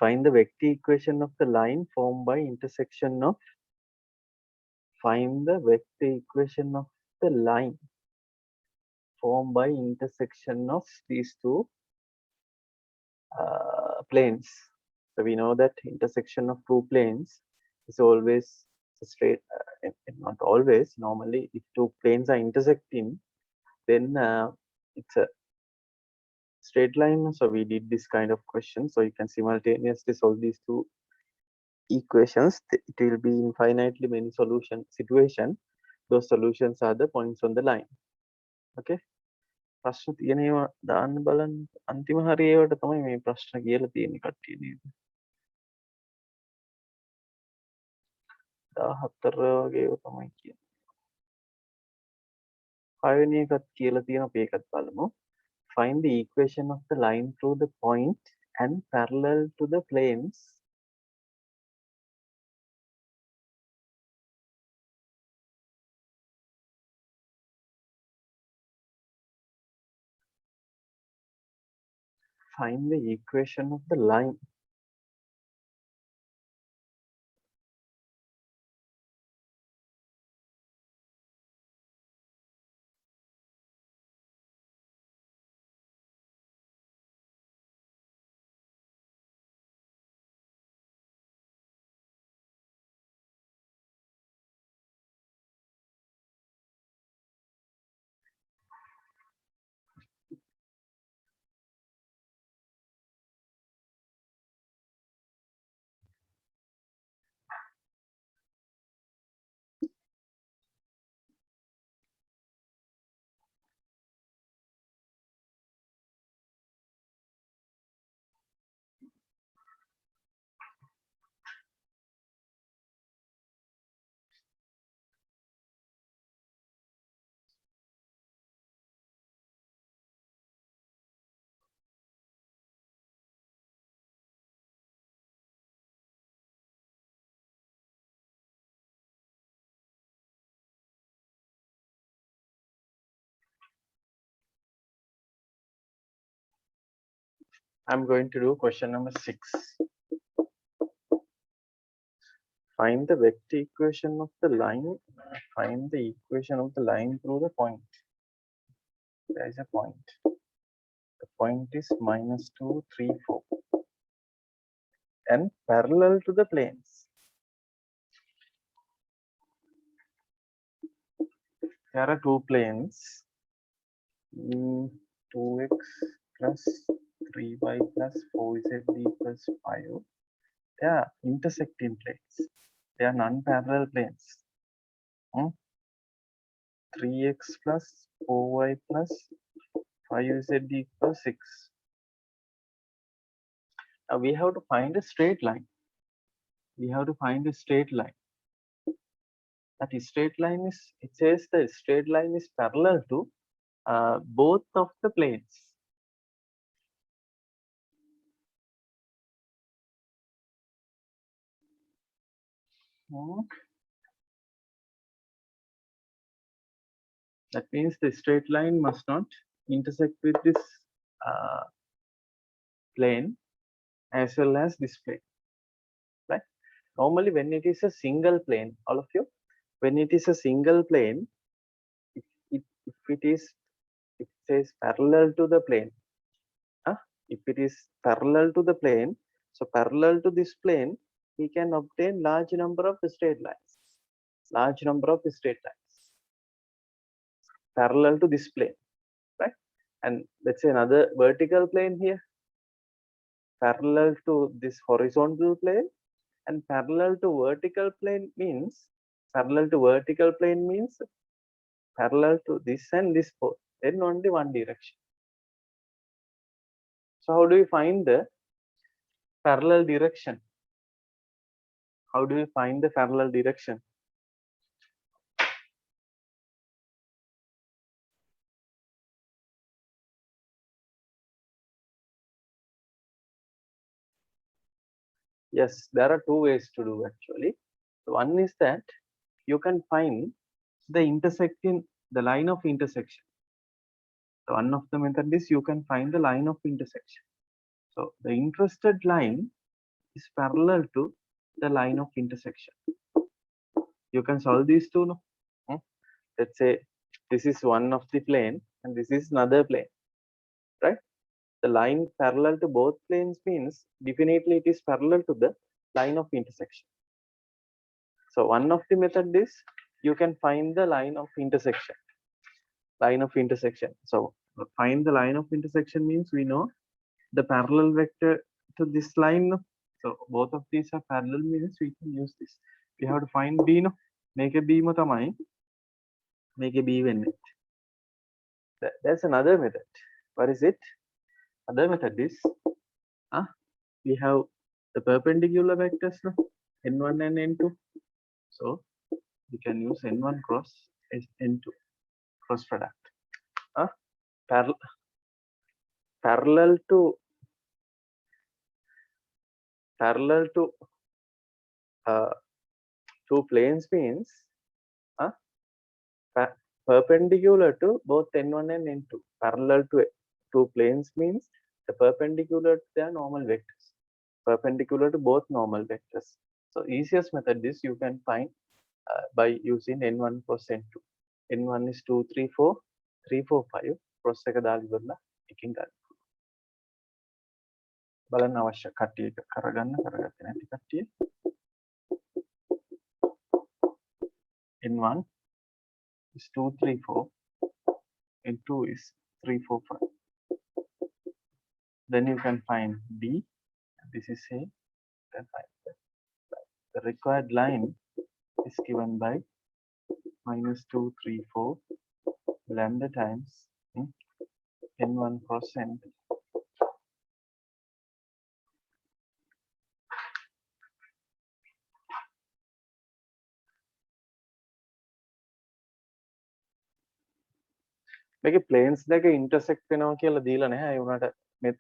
Speaker 1: Find the vector equation of the line formed by intersection of. Find the vector equation of the line formed by intersection of these two planes. So we know that intersection of two planes is always straight. Not always. Normally, if two planes are intersecting, then it's a straight line. So we did this kind of question. So you can simultaneously solve these two equations. It will be infinitely many solution situation. Those solutions are the points on the line. Okay. ප්‍රශ්න තියෙනවා දාන්න බලන්න. අන්තිම හරියට තමයි මේ ප්‍රශ්න කියලා තියෙන්නේ කට්ටිය නේද? 14 වගේ තමයි කියන්නේ. පළවෙනි එකත් කියලා තියෙනවා අපි ඒකත් බලමු. Find the equation of the line through the point and parallel to the planes. Find the equation of the line. I'm going to do question number 6. Find the vector equation of the line. Find the equation of the line through the point. There is a point. The point is -2, 3, 4. And parallel to the planes. There are two planes. 2x plus 3y plus 4z plus 5. They are intersecting planes. They are non-parallel planes. 3x plus 4y plus 5z equals 6. Now we have to find a straight line. We have to find a straight line. That straight line is, it says the straight line is parallel to both of the planes. That means the straight line must not intersect with this plane as well as this plane, right? Normally when it is a single plane, all of you, when it is a single plane, if it says parallel to the plane, if it is parallel to the plane, so parallel to this plane, we can obtain large number of straight lines, parallel to this plane, right? And let's say another vertical plane here, parallel to this horizontal plane, and parallel to vertical plane means parallel to this and this both, then only one direction. So how do we find the parallel direction? How do we find the parallel direction? Yes, there are two ways to do actually. One is that you can find the line of intersection. So one of the method is you can find the line of intersection. So the interested line is parallel to the line of intersection. You can solve these two. No? Let's say this is one of the plane and this is another plane, right? The line parallel to both planes means definitely it is parallel to the line of intersection. So one of the method is you can find the line of intersection. So find the line of intersection means we know the parallel vector to this line. So both of these are parallel means we can use this. We have to find B. No, make a B tamai. Make a B when it. That's another method. What is it? Other method is we have the perpendicular vectors, no? N1 and N2. So we can use N1 cross N2 cross product. Parallel to two planes means perpendicular to both N1 and N2. Parallel to two planes means The perpendicular to their normal vectors, perpendicular to both normal vectors. So easiest method is you can find by using n1 cross n2. n1 is 2 3 4 3 4 5 cross එක දාලා ඉවරලා එකකින් ගන්න. බලන්න අවශ්‍ය කට්ටිය එක කරගන්න කරගත්තේ නැති කට්ටිය. n1 is 2 3 4, n2 is 3 4 5. Then you can find b, this is a, then find the required line is given by minus 2 3 4 lambda times n1 cross n2. මේකේ planes දෙක intersect වෙනවා කියලා දීලා නැහැ. ඒ උනාට මේ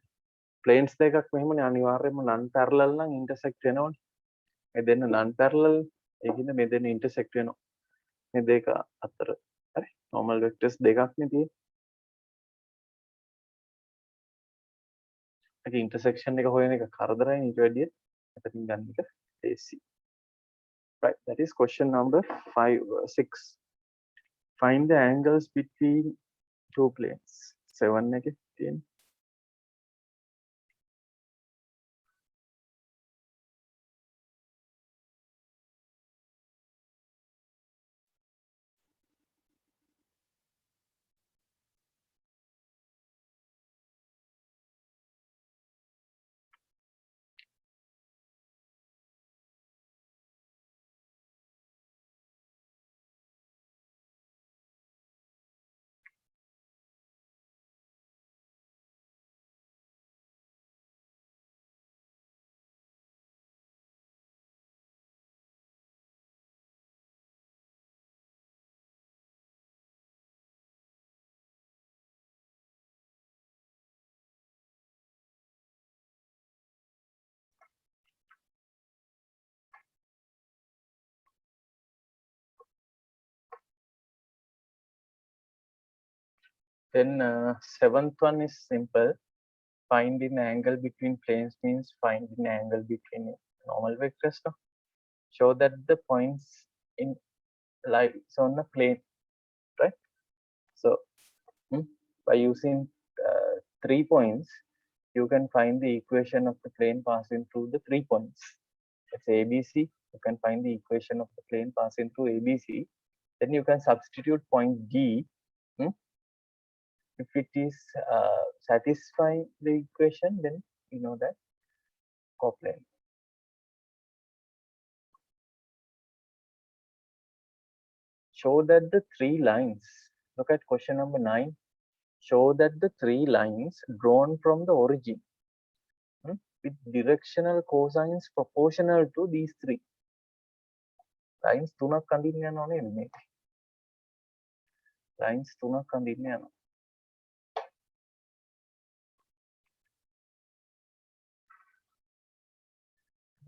Speaker 1: planes දෙකක් මෙහෙමනේ අනිවාර්යයෙන්ම non parallel නම් intersect වෙනවනේ. මේ දෙන්න non parallel ඒකින්ද මේ දෙන්න intersect වෙනවා. මේ දෙක අතර හරි normal vectors දෙකක් නේ තියෙන්නේ. ඒක intersection එක හොයන එක කරදරයි ඊට වැඩිය එතනින් ගන්න එක easy. Right, that is question number 6. Find the angles between two planes. 7 එකේ තියෙන්නේ. Then 7th one is simple. Finding angle between planes means finding angle between normal vectors. No? Show that the points in lies on the plane, right? So by using 3 points, you can find the equation of the plane passing through the 3 points. It's ABC. You can find the equation of the plane passing through ABC. Then you can substitute point D. If it is satisfying the equation, then you know that coplane. Show that the 3 lines, look at question number 9. Show that the 3 lines drawn from the origin with directional cosines proportional to these 3 lines තුනක් අඳින්න යනවා නේද මේක? lines තුනක් අඳින්න යනවා.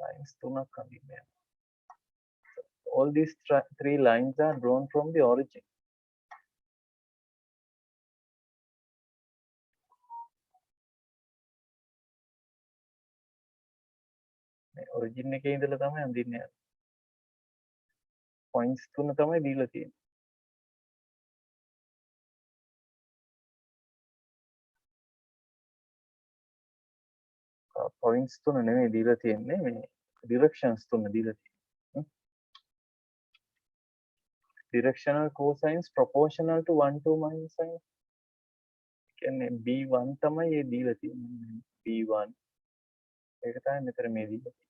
Speaker 1: lines තුනක් අඳින්න යනවා. All these 3 lines are drawn from the origin. origin එකේ ඉඳලා තමයි අඳින්න යන්නේ. points තුන තමයි දීලා තියෙන්නේ. points තුන නෙමෙයි දීලා තියෙන්නේ මේ directions තුන දීලා තියෙන්නේ. directional cosines proportional to 1 2 minus sin. කියන්නේ b1 තමයි ඒ දීලා තියෙන්නේ. b1 ඒක තමයි මෙතන මේ දීලා තියෙන්නේ.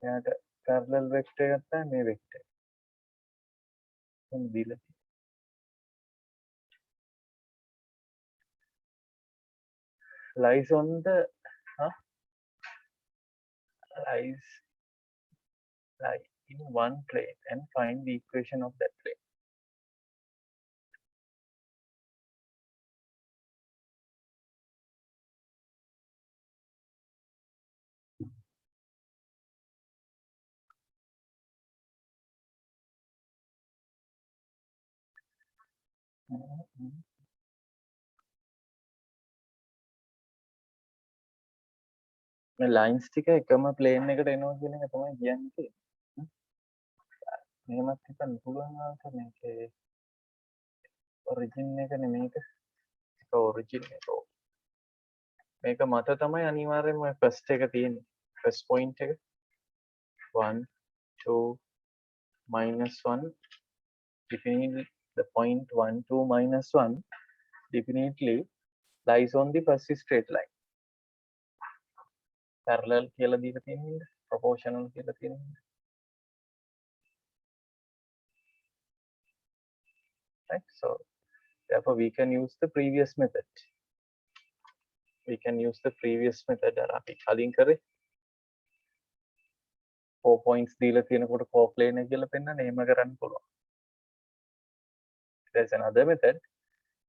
Speaker 1: එයාට parallel vector එකක් තමයි මේ vector. දීලා තියෙන්නේ. lies on the lies lie in one plane and find the equation of that plane. මේ ලයින්ස් ටික එකම ප්ලේන් එකට එනවා කියන එක තමයි කියන්නේ. මෙහෙමත් හිතන්න පුළුවන් ආන්සර් මේකේ ඔරිජින් එක නෙමේක. ඒක ඔරිජින් එක. මේක මත තමයි අනිවාර්යෙන්ම ෆස්ට් එක තියෙන්නේ. ෆස්ට් පොයින්ට් එක 1 2 -1 definitely the point 1 2 -1 definitely lies on the first straight line. Parallel කියලා දීලා තියෙන්නේ proportional කියලා තියෙන්නේ. Right, so therefore we can use the previous method. We can use the previous method. අපි කලින් කරේ 4 points දීලා තියෙනකොට co-plane එක කියලා පෙන්නන්න එහෙම කරන්න පුළුවන්. There's another method.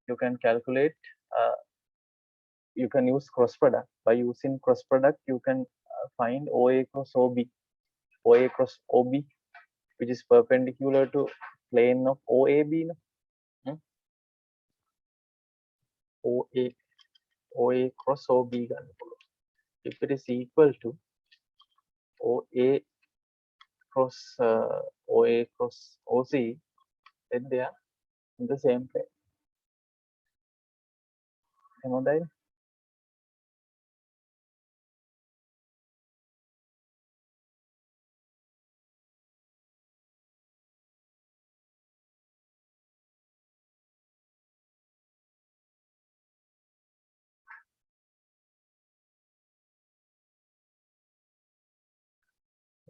Speaker 1: You can calculate you can use cross product. By using cross product you can find OA cross OB. OA cross OB which is perpendicular to plane of OAB. No? OA cross OB ගන්න පුළුවන්. If it is equal to OA cross OC, then they are in the same plane. හොඳයි.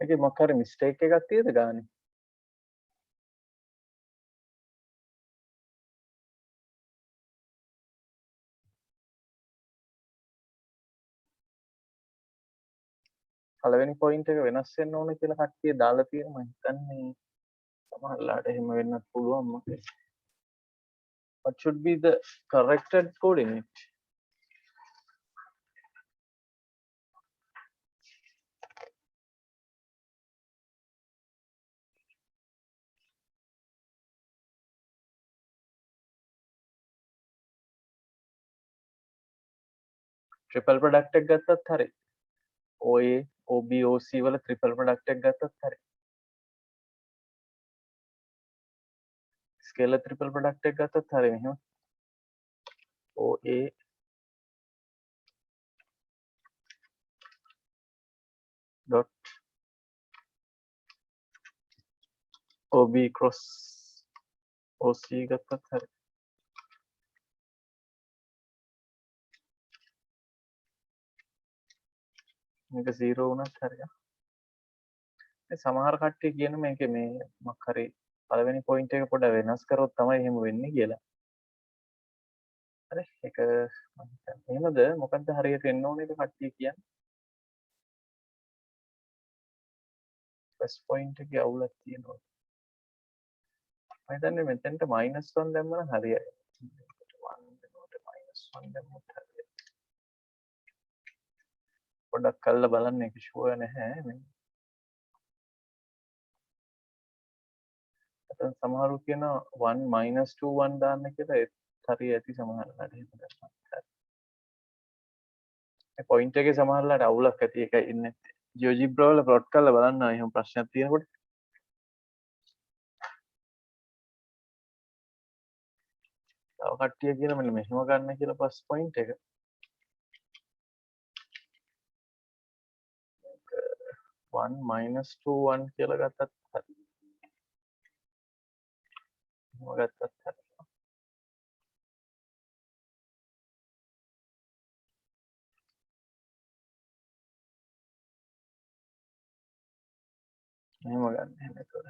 Speaker 1: මේකේ මොකක් හරි mistake එකක් තියෙද ගානේ? පළවෙනි point එක වෙනස් වෙන්න ඕන කියලා කට්ටිය දාලා තියෙනවා. මම හිතන්නේ සමහරලාට එහෙම වෙන්නත් පුළුවන් මොකද. What should be the corrected coordinate? Triple product එක ගත්තත් හරි. OA OB OC වල triple product එක ගත්තත් හරි. Scalar triple product එක ගත්තත් හරි මෙහෙම. OA dot OB cross OC ගත්තත් හරි. මේක 0 වුණත් හරිය. මේ සමහර කට්ටිය කියන මේකේ මේ මොකක් හරි පළවෙනි පොයින්ට් එක පොඩ්ඩක් වෙනස් කරොත් තමයි එහෙම වෙන්නේ කියලා. හරි ඒක මම හිතන්නේ එහෙමද මොකද්ද හරියට එන්න ඕනේ ඒක කට්ටිය කියන්නේ. ෆස්ට් පොයින්ට් එකේ අවුලක් තියෙනවා. මම හිතන්නේ මෙතෙන්ට -1 දැම්ම නම් හරියයි. 1 වෙනකොට -1 දැම්මොත් හරියයි. පොඩ්ඩක් කරලා බලන්න ඒක ෂුවර් නැහැ මේ. අතන සමහරු කියනවා 1 -2 1 දාන්න කියලා ඒත් හරිය ඇති සමහරලාට එහෙම දැම්මත් හරි. මේ පොයින්ට් එකේ සමහරලාට අවුලක් ඇති එකයි ඉන්නේ නැත්තේ. GeoGebra වල ප්ලොට් කරලා බලන්න එහෙම ප්‍රශ්නයක් තියෙනකොට. තව කට්ටිය කියන මෙන්න මෙහෙම ගන්න කියලා ෆස්ට් පොයින්ට් එක. 1 -2 1 කියලා ගත්තත් හරි. එහෙම ගත්තත් හරි. එහෙම ගන්න එහෙම ඒතකොට.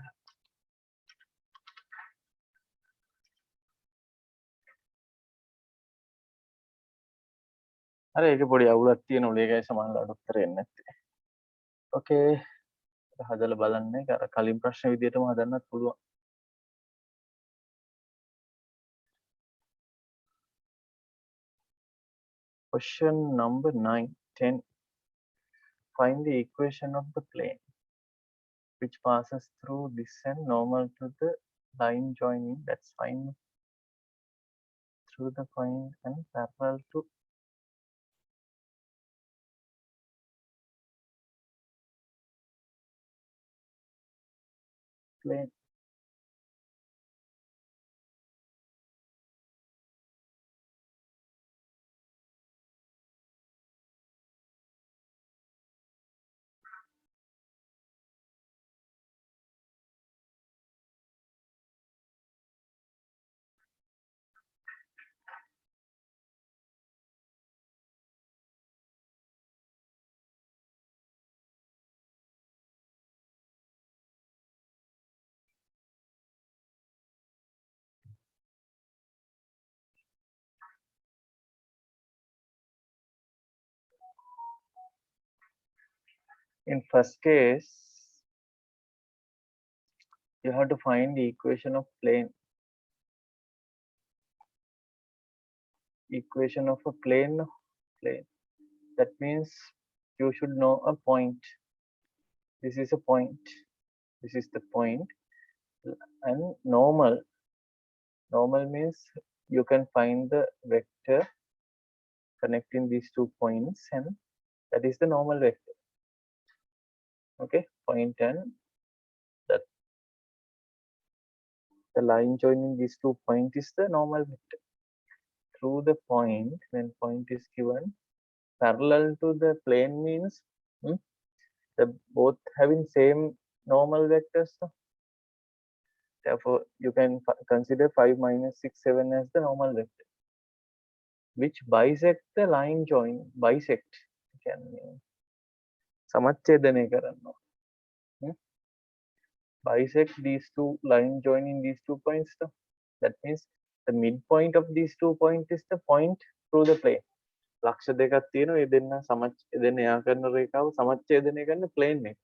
Speaker 1: හරි ඒක පොඩි අවුලක් තියෙනවලු ඒකයි සමහරවිට උත්තර එන්නේ නැත්තේ. ඕකේ. හදලා බලන්නේ අර කලින් ප්‍රශ්න විදියටම හදන්නත් පුළුවන්. Question number 9, 10. Find the equation of the plane which passes through this and normal to the line joining. That's fine. Through the point and parallel to plane. In first case, you have to find the equation of plane. Equation of a plane. That means you should know a point. This is a point. This is the point. And normal. Normal means you can find the vector connecting these 2 points, and that is the normal vector. Okay, point and that the line joining these 2 points is the normal vector. Through the point, when point is given, parallel to the plane means the both having same normal vectors. Therefore, you can consider 5 minus 6, 7 as the normal vector, which bisect the line join. Bisect. සමච්ඡේදනය කරනවා. Bisect these two line joining these 2 points. That means the midpoint of these 2 points is the point through the plane. ලක්ෂ දෙකක් තියෙනවා. ඒ දෙන්න දෙන්න එයා කරන රේඛාව සමච්ඡේදනය කරන plane එක.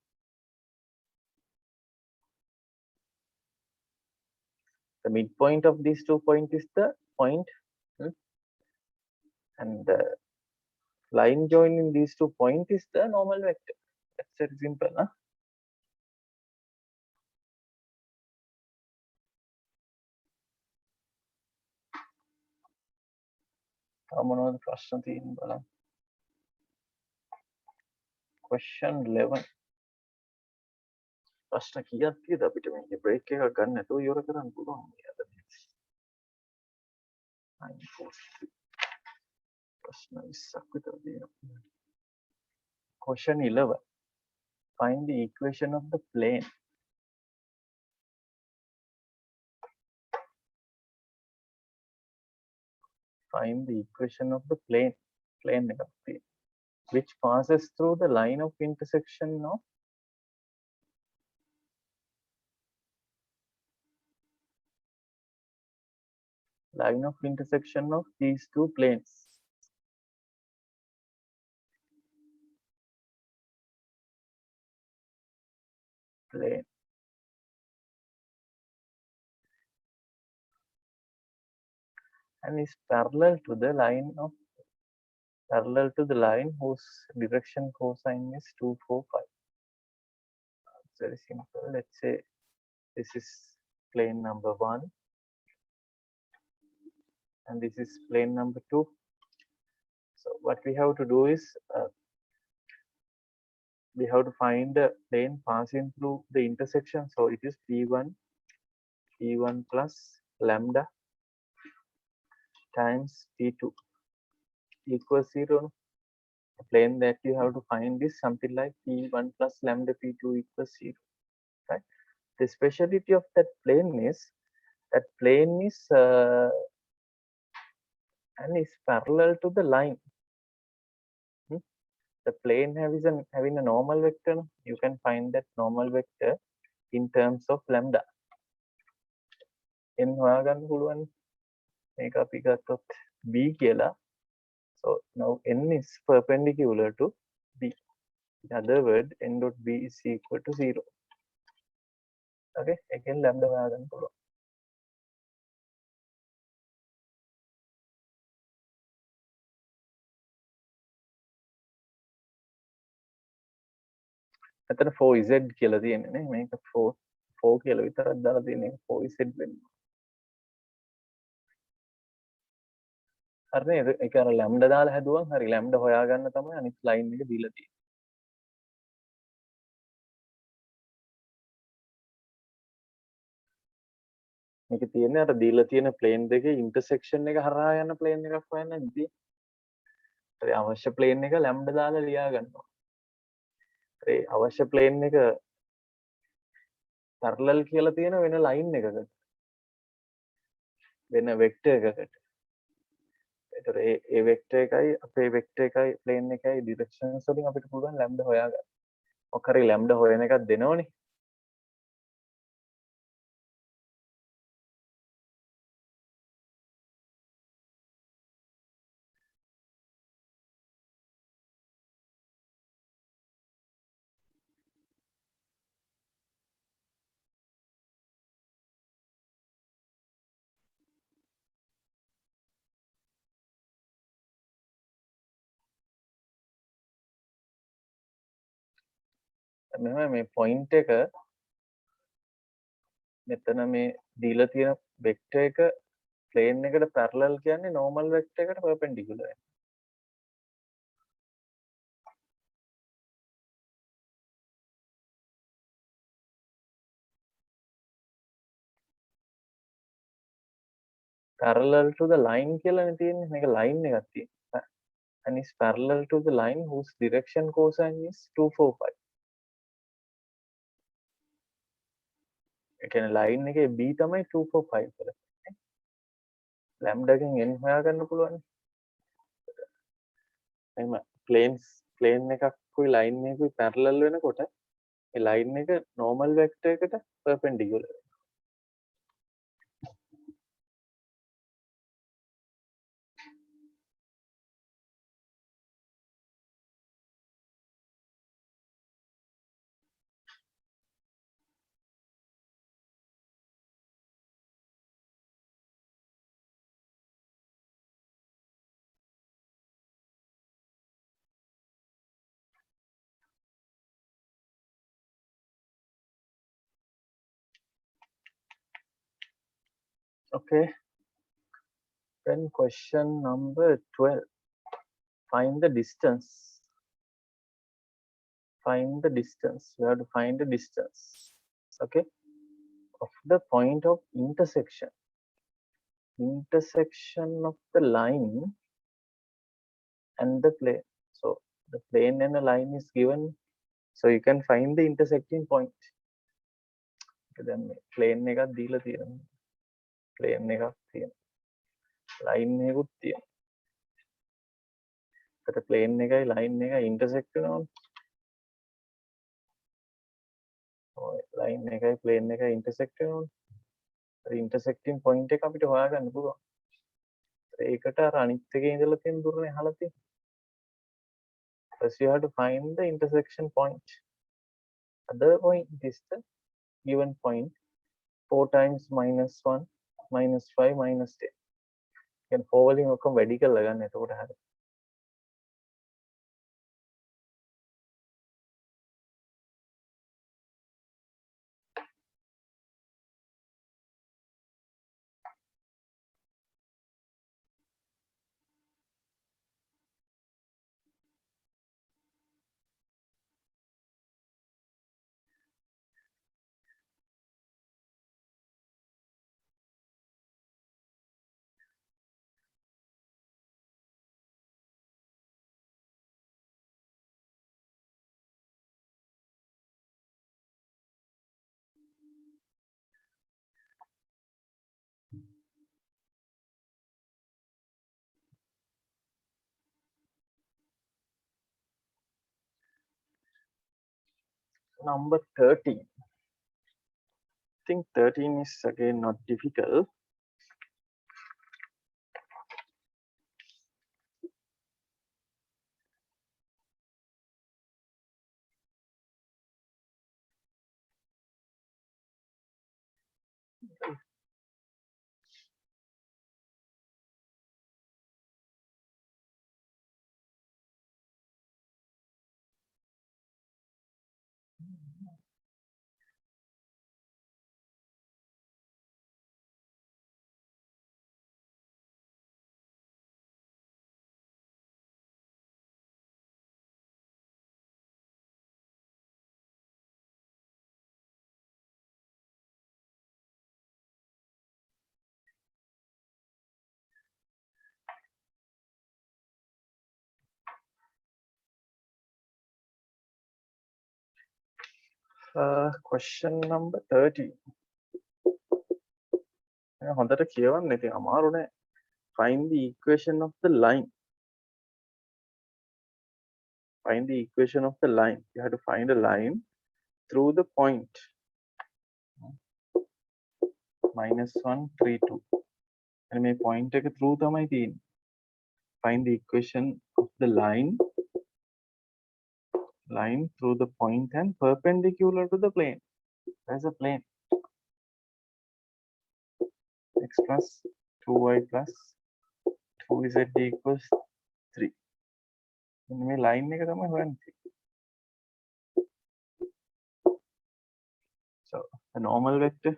Speaker 1: The midpoint of these 2 points is the point, and the line joining these 2 points is the normal vector. That's very simple, huh? මොනවද ප්‍රශ්න තියෙන්නේ බලන්න. Question 11. ප්‍රශ්න කීයක් තියෙද අපිට මේකේ break එකක් ගන්න නැතුව ඉවර කරන්න පුළුවන් මේ අද. ප්‍රශ්න 20ක් විතර තියෙනවා. Question 11. Find the equation of the plane. Find the equation of the plane. Plane එකක් තියෙනවා. Which passes through the line of intersection of these 2 planes. Plane. And is parallel to the line whose direction cosine is 2, 4, 5. It's very simple. Let's say this is plane number 1 and this is plane number 2. So what we have to do is we have to find the plane passing through the intersection. So it is P1 plus lambda times P2 equals 0. The plane that you have to find is something like P1 plus lambda P2 equals 0. Right? The speciality of that plane is and is parallel to the line. The plane having a normal vector. You can find that normal vector in terms of lambda. n හොයාගන්න පුළුවන්. මේක අපි ගත්තොත් b කියලා. So now n is perpendicular to b. In other words, n dot b is equal to 0. Okay, again lambda හොයාගන්න පුළුවන්. එතන 4z කියලා තියෙන්නේ නේ. මේක 4 කියලා විතරක් දාලා තියෙන්නේ. 4z වෙන්න. හරි නේද? ඒක අර lambda දාලා හැදුවා. හරි lambda හොයාගන්න තමයි අනිත් line එක දීලා තියෙන්නේ. මේක තියෙන්නේ අර දීලා තියෙන ප්ලේන් දෙකේ ඉන්ටර්සෙක්ෂන් එක හරහා යන ප්ලේන් එකක් හොයන්න ඉතින් ඒ අවශ්‍ය ප්ලේන් එක ලැම්ඩා දාලා ලියා ගන්නවා. ඒ අවශ්‍ය ප්ලේන් එක පැරලල් කියලා තියෙන වෙන ලයින් එකකට වෙන වෙක්ටර් එකකට. ඒතර ඒ වෙක්ටර් එකයි අපේ වෙක්ටර් එකයි ප්ලේන් එකයි ඩිරෙක්ෂන්ස් වලින් අපිට පුළුවන් ලැම්ඩා හොයාගන්න. මොකක් හරි ලැම්ඩා හොයන එකක් දෙනවනේ. මෙහෙම මේ පොයින්ට් එක මෙතන මේ දීලා තියෙන වෙක්ටර් එක ප්ලේන් එකට පැරලල් කියන්නේ නෝමල් වෙක්ටර් එකට පර්පෙන්ඩිකුලර්. parallel to the line කියලානේ තියෙන්නේ. මේක line එකක් තියෙනවා. And is parallel to the line whose direction cosine is 245. ඒ කියන්නේ line එකේ B තමයි 245 කියලා. lambda එකෙන් n හොයාගන්න පුළුවන්. එහෙම plane එකකුයි line එකකුයි parallel වෙනකොට ඒ line එක normal vector එකට perpendicular. Okay. Then question number 12. Find the distance. Find the distance. You have to find the distance. Okay. Of the point of intersection. Intersection of the line and the plane. So the plane and the line is given. So you can find the intersecting point. Then plane එකක් දීලා තියෙනවා. plane එකක් තියෙනවා. line එකකුත් තියෙනවා. ඒකට plane එකයි line එකයි intersect වෙනවනේ. ඔය line එකයි plane එකයි intersect වෙනවනේ. ඒ intersecting point එක අපිට හොයාගන්න පුළුවන්. ඒකට අර අනිත් එකේ ඉඳලා තියෙන දුරනේ අහලා තියෙන්නේ. First you have to find the intersection point. Other point is the given point 4 times minus 1 minus 5 minus 10. Can 4 වලින් ඔක්කොම වැඩි කරලා ගන්න. එතකොට හරියි. Number 13. I think 13 is again not difficult. Question number 30. හොඳට කියවන්න ඉතින් අමාරුනේ. Find the equation of the line. Find the equation of the line. You have to find a line through the point -1, 3, 2. And මේ point එක through තමයි තියෙන්නේ. Find the equation of the line through the point and perpendicular to the plane. There's a plane. X plus 2y plus 2z equals 3. මේ line එක තමයි හොයන්නේ. So the normal vector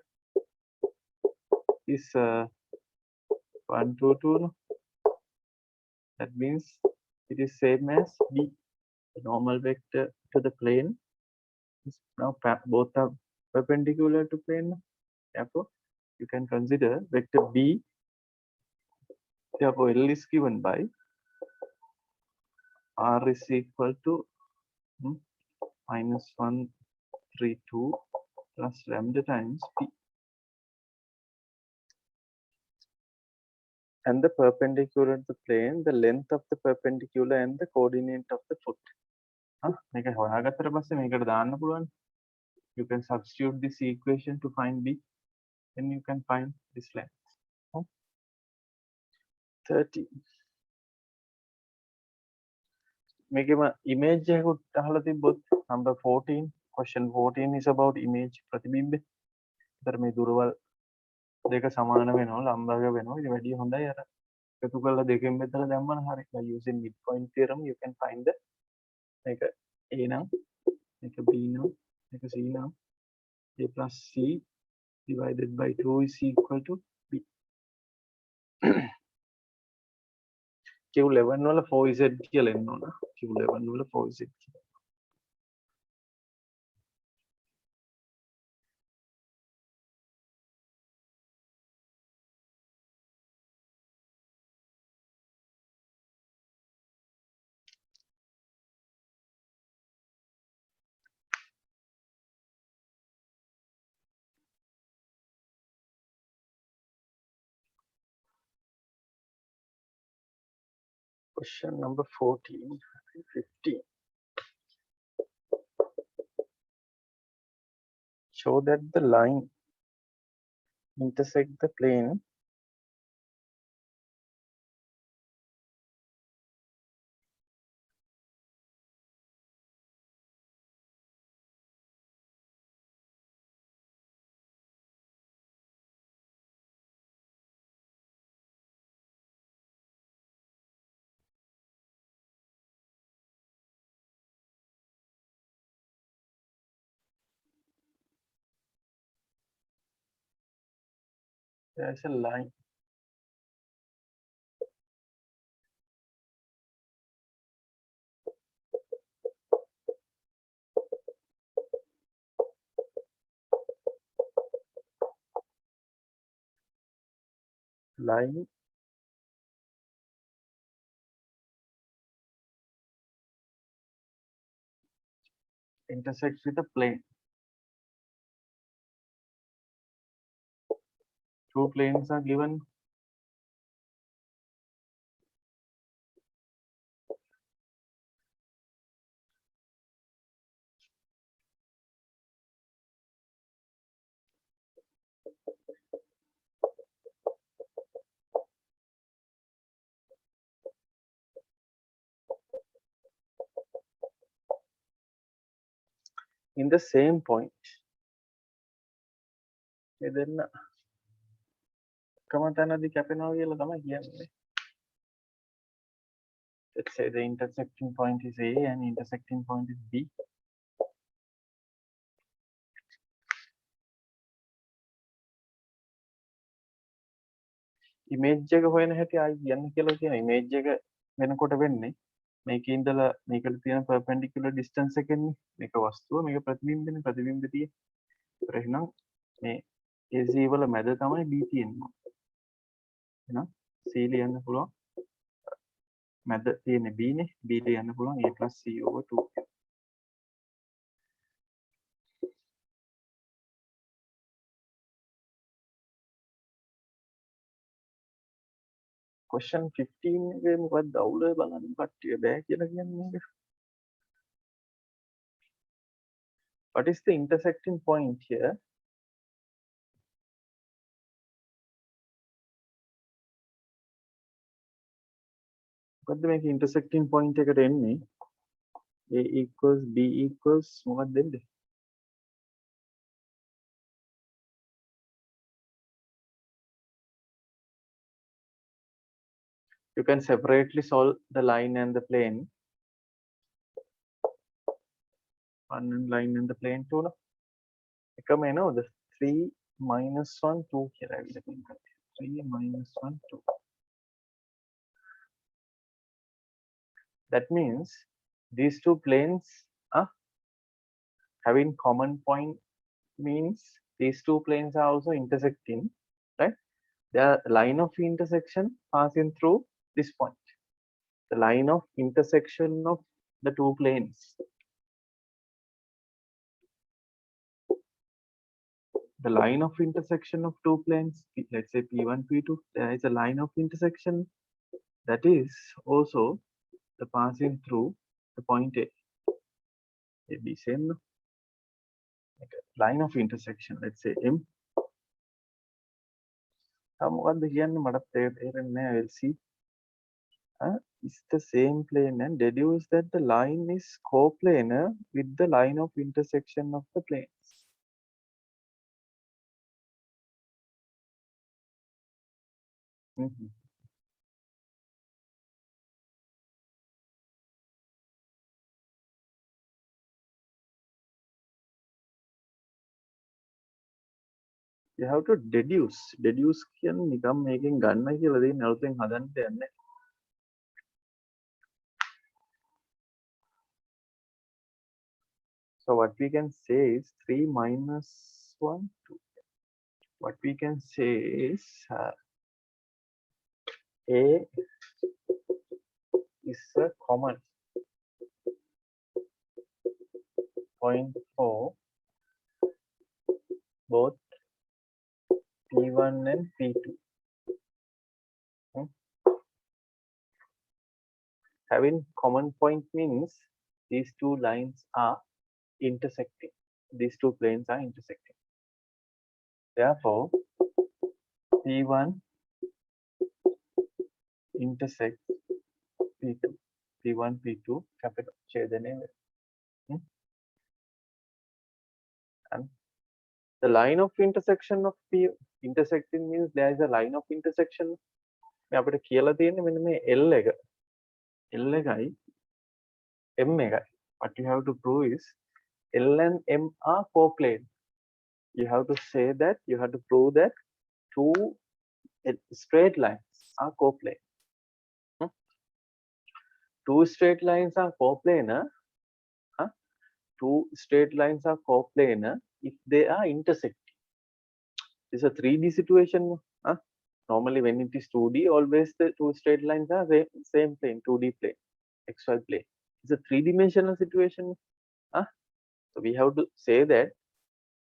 Speaker 1: is 1, 2, 2. No? That means it is same as B. The normal vector to the plane is now both are perpendicular to plane. Therefore, you can consider vector B. Therefore, L is given by R is equal to -1, 3, 2 plus lambda times P. And the perpendicular to the plane, the length of the perpendicular and the coordinate of the foot. මේක හොයාගත්තට පස්සේ මේකට දාන්න පුළුවන්. You can substitute this equation to find B, and you can find this length. 30. මේකෙම image එකකුත් අහලා තිබ්බොත් number 14. Question 14 is about image ප්‍රතිබිම්බය. ඒතර මේ දුරවල් දෙක සමාන වෙනවා, ලම්බක වෙනවා. ඉතින් වැඩි හොඳයි අර එකතු කරලා දෙකෙන් බෙදලා දැම්මම හරියි. By using midpoint theorem you can find the මේක A නම් මේක B නම් මේක C නම් A plus C divided by 2 is equal to B. Q11 වල 4z කියලා එන්න ඕන. Q11 වල 4z කියලා. Question number 14, 15. Show that the line intersect the plane there's a line intersects with the plane. Two planes are given. In the same point. දෙන්න එකම තැනදී කැපෙනවා කියලා තමයි කියන්නේ. Let's say the intersecting point is A and intersecting point is B. Image එක හොයන හැටි ආයි කියන්න කියලා කියන image එක වෙනකොට වෙන්නේ මේකේ ඉඳලා මේකට තියෙන perpendicular distance එකෙන්නේ මේක වස්තුව මේක ප්‍රතිබිම්බනේ ප්‍රතිබිම්බ තියෙන්නේ. ඒතර එහෙනම් මේ AC වල මැද තමයි B තියෙන්නේ. එහෙනම් C ලියන්න පුළුවන් මැද තියෙන්නේ B නේ. B ලියන්න පුළුවන් A plus C over 2. question 15 එකේ මොකක්ද අවුල බලන්න කට්ටිය බෑ කියලා කියන්නේ මේක. What is the intersecting point here? මොකද්ද මේක intersecting point එකට එන්නේ? A equals B equals මොකක්ද දෙන්නේ? You can separately solve the line and the plane. One line and the plane two න. එකම එනවද? 3 minus 1 2 කියලා ඇවිල්ලා තියෙනවා. 3 minus 1 2. That means these two planes are having common point, means these two planes are also intersecting, right? The line of intersection passing through this point. The line of intersection of the two planes. The line of intersection of two planes, let's say P1, P2, there is a line of intersection that is also the passing through the point A. It be same, no? Like a line of intersection, let's say M. මොකද්ද කියන්නේ මට තේරෙන්නේ නැහැ. We'll see. It's the same plane and deduce that the line is coplanar with the line of intersection of the planes. You have to deduce. Deduce කියන්නේ නිකම් මේකෙන් ගන්න කියලා දෙන්නේ අලුතෙන් හදන්න දෙයක් නැහැ. So what we can say is 3 minus 1 2. What we can say is A is a common point for both P1 and P2. Having common point means these two lines are intersecting. These two planes are intersecting. Therefore, P1 intersects P2. P1, P2 capital ඡේදනය වේ. And the line of intersection of P intersecting means there is a line of intersection. මේ අපිට කියලා තියෙන්නේ මෙන්න මේ L එක. L එකයි M එකයි. What you have to prove is L and M are coplane. You have to say that, you have to prove that two straight lines are coplane. Two straight lines are coplanar. Two straight lines are coplanar if they are intersecting. This is a 3D situation. Normally when it is 2D, always the two straight lines are same plane, 2D plane, XY plane. It's a 3-dimensional situation. So we have to say that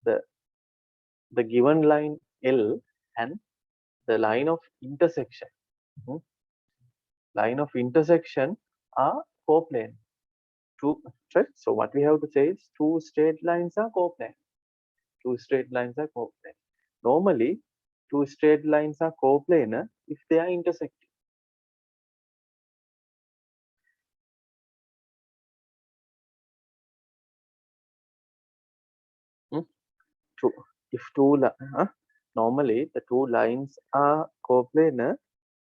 Speaker 1: the given line L and the line of intersection, are coplane. Right? So what we have to say is two straight lines are coplane. Two straight lines are coplane. Normally, two straight lines are coplanar if they are intersecting. True. If normally the two lines are coplanar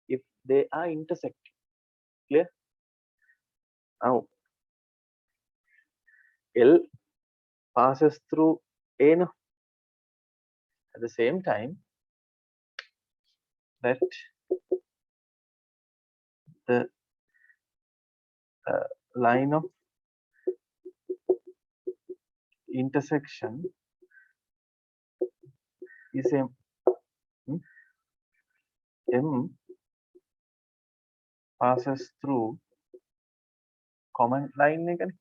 Speaker 1: if they are intersecting. Clear? Now, L passes through A. No? At the same time, that the line of intersection is M. M passes through common line again.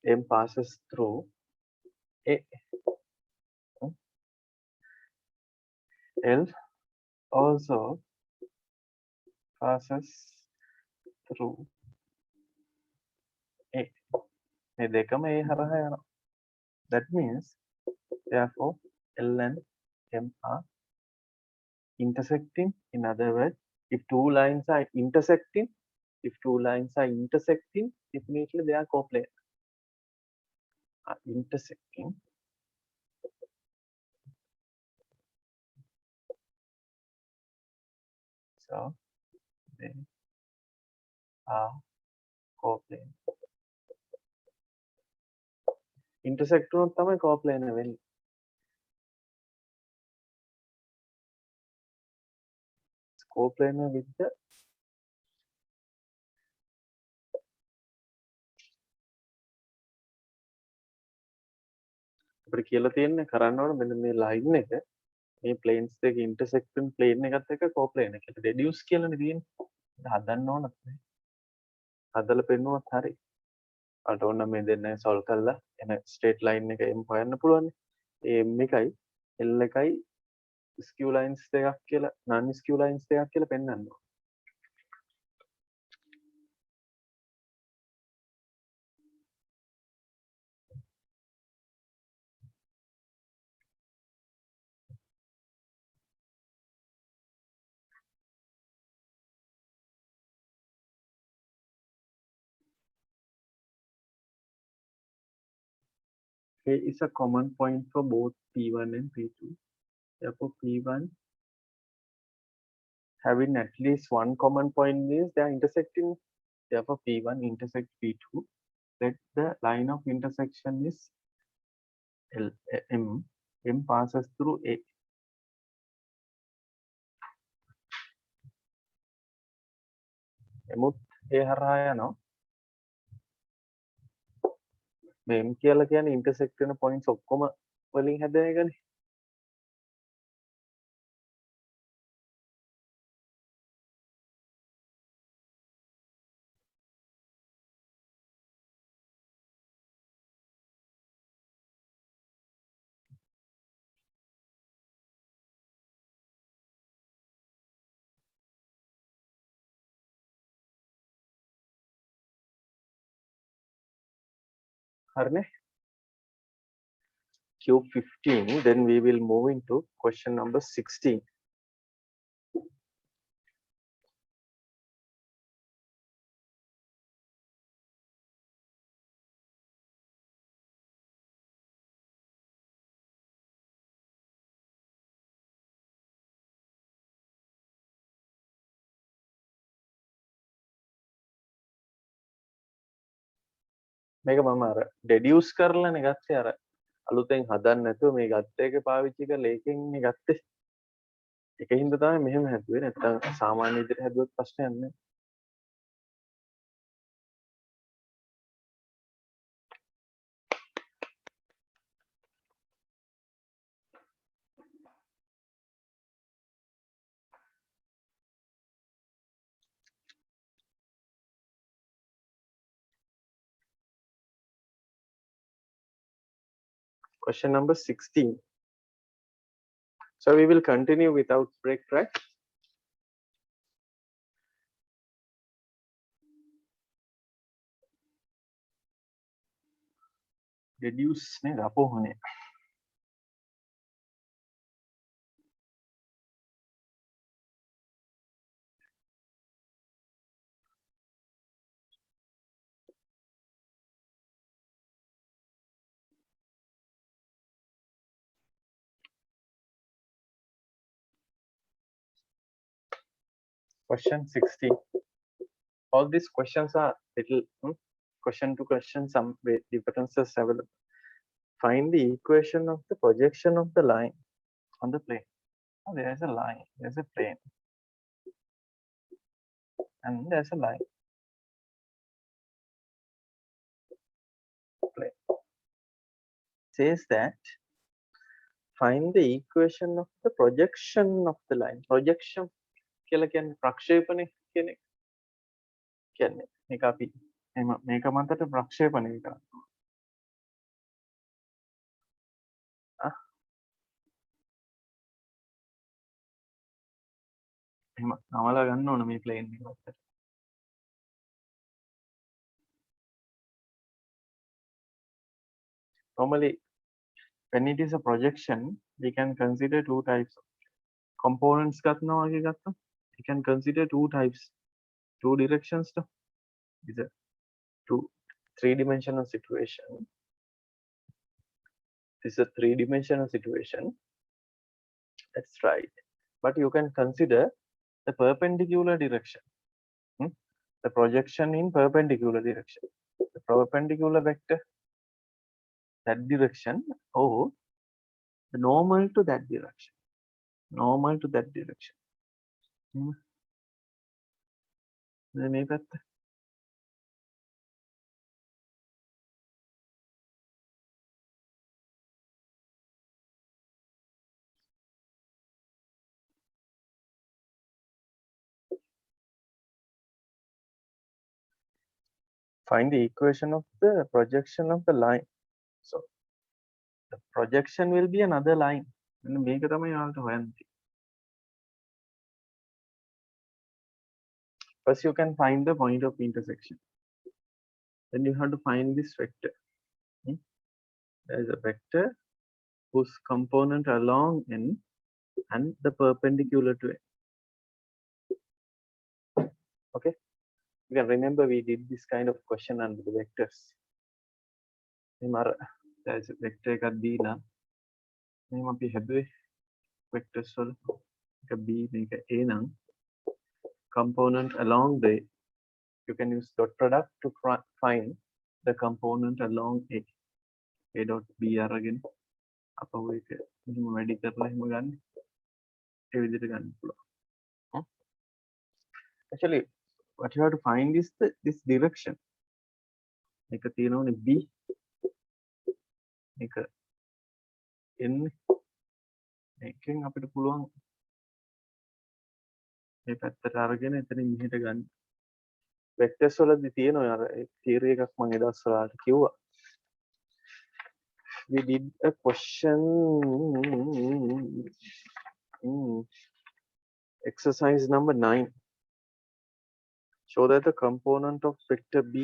Speaker 1: M passes through A. L also passes through A. මේ දෙකම A හරහා යනවා. That means therefore L and M are intersecting. In other words, if two lines are intersecting, definitely they are coplanar. Are intersecting. So they are coplanar. Intersect වුණොත් තමයි coplanar වෙන්නේ. Coplanar with the අපිට කියලා තියෙන්නේ කරන්න ඕන මෙන්න මේ line එක මේ planes දෙක intersect වෙන plane එකත් එක්ක coplanar කියලා reduce කියලානේ තියෙන්නේ. හදන්න ඕනත් නැහැ. හදලා පෙන්නුවත් හරි. අට ඕන මේ දෙන්න solve කරලා එන straight line එක M හොයන්න පුළුවන්. ඒ M එකයි L එකයි skew lines දෙකක් කියලා non skew lines දෙකක් කියලා පෙන්වන්න ඕන. K is a common point for both P1 and P2. Therefore, P1 having at least one common point means they are intersecting. Therefore, P1 intersects P2. Let the line of intersection is L, M. M passes through A. එමුත් ඒ හරහා යනවා. මේ M කියලා කියන්නේ intersect වෙන points ඔක්කොම වලින් හැදෙන එකනේ. හරිනේ? Cube 15, then we will move into question number 16. මේක මම අර deduce කරලානේ ගත්තේ අර අලුතෙන් හදන්න නැතුව මේ ගත්ත එක පාවිච්චි කරලා ඒකෙන් මේ ගත්තේ. ඒකින්ද තමයි මෙහෙම හැදුවේ. නැත්තම් සාමාන්‍ය විදිහට හැදුවොත් ප්‍රශ්නයක් නැහැ. Question number 16. So we will continue without break, right? Reduce නේද අපෝ හොනේ. Question 16. All these questions are little question to question, some differences available. Find the equation of the projection of the line on the plane. Oh, there's a line, there's a plane, and there's a line. Plane. Says that find the equation of the projection of the line. Projection කියලා කියන්නේ ප්‍රක්ෂේපණය කියන එක. කියන්නේ මේක අපි මේක මතට ප්‍රක්ෂේපණය කරනවා. එහෙම නමලා ගන්න ඕන මේ plane එක. Normally, when it is a projection, we can consider two types of components. We can consider two types, two directions. Is a two three-dimensional situation. This is a three-dimensional situation. That's right. But you can consider the perpendicular direction. The projection in perpendicular direction. The perpendicular vector, that direction, or the normal to that direction. Normal to that direction. මේ පැත්ත. Find the equation of the projection of the line. So the projection will be another line. මේක තමයි ඔයාලට හොයන්න තියෙන්නේ. First you can find the point of intersection. Then you have to find this vector. There is a vector whose component along n and the perpendicular to n. Okay, you can remember we did this kind of question under the vectors. There is a vector එකක් දීලා මෙහෙම අපි හැදුවේ vectors වල එක b මේක a නම් component along the, you can use dot product to find the component along a dot b අරගෙන අපව ඒක මෙහෙම වැඩි කරලා එහෙම ගන්න ඒ විදිහට ගන්න පුළුවන්. Actually what you have to find is this direction. මේක තියෙනවනේ b, මේක n, මේකෙන් අපිට පුළුවන් මේ පැත්තට අරගෙන එතනින් මෙහෙට ගන්න. වෙක්ටර්ස් වලදී තියෙනවා අර තියරි එකක් මම එදා ඉස්සරහට කිව්වා. We did a question exercise number 9. Show that the component of vector b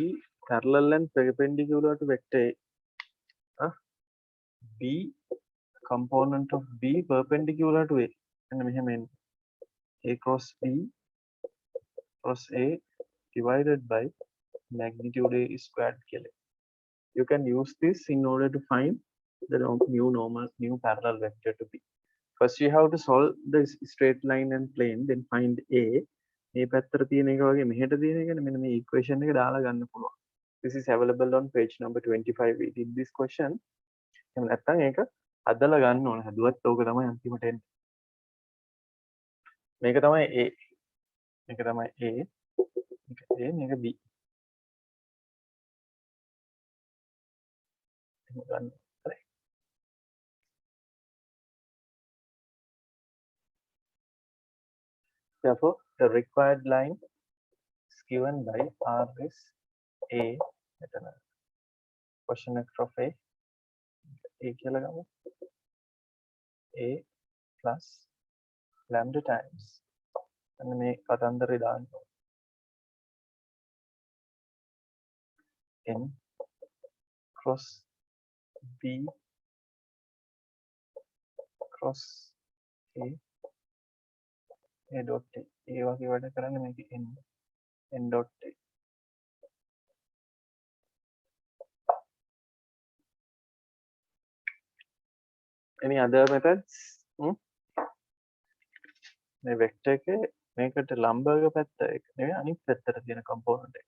Speaker 1: parallel and perpendicular to vector a. B component of b perpendicular to a. And මෙහෙම එන්නේ. A cross b cross a divided by magnitude a squared කියලා. You can use this in order to find the new parallel vector to b. First you have to solve the straight line and plane, then find a. මේ පැත්තට තියෙන එක වගේ මෙහෙට තියෙන එකනේ මෙන්න මේ equation එක දාලා ගන්න පුළුවන්. This is available on page number 25. We did this question. එහෙම නැත්නම් ඒක හදලා ගන්න ඕන. හදුවත් ඕක තමයි අන්තිමට එන්නේ. මේක තමයි a. මේක තමයි a. මේක a, මේක b. Therefore, the required line is given by r is a. Question vector of a කියලා ගමු. a plus lambda times and මේ කතන්දරේ දාන්න n cross b cross a dot a. ඒ වගේ වැඩ කරන්න මේක n dot a. Any other methods? මේ vector එකේ මේකට ලම්බක පැත්ත එක නෙවෙයි අනිත් පැත්තට තියෙන component එක.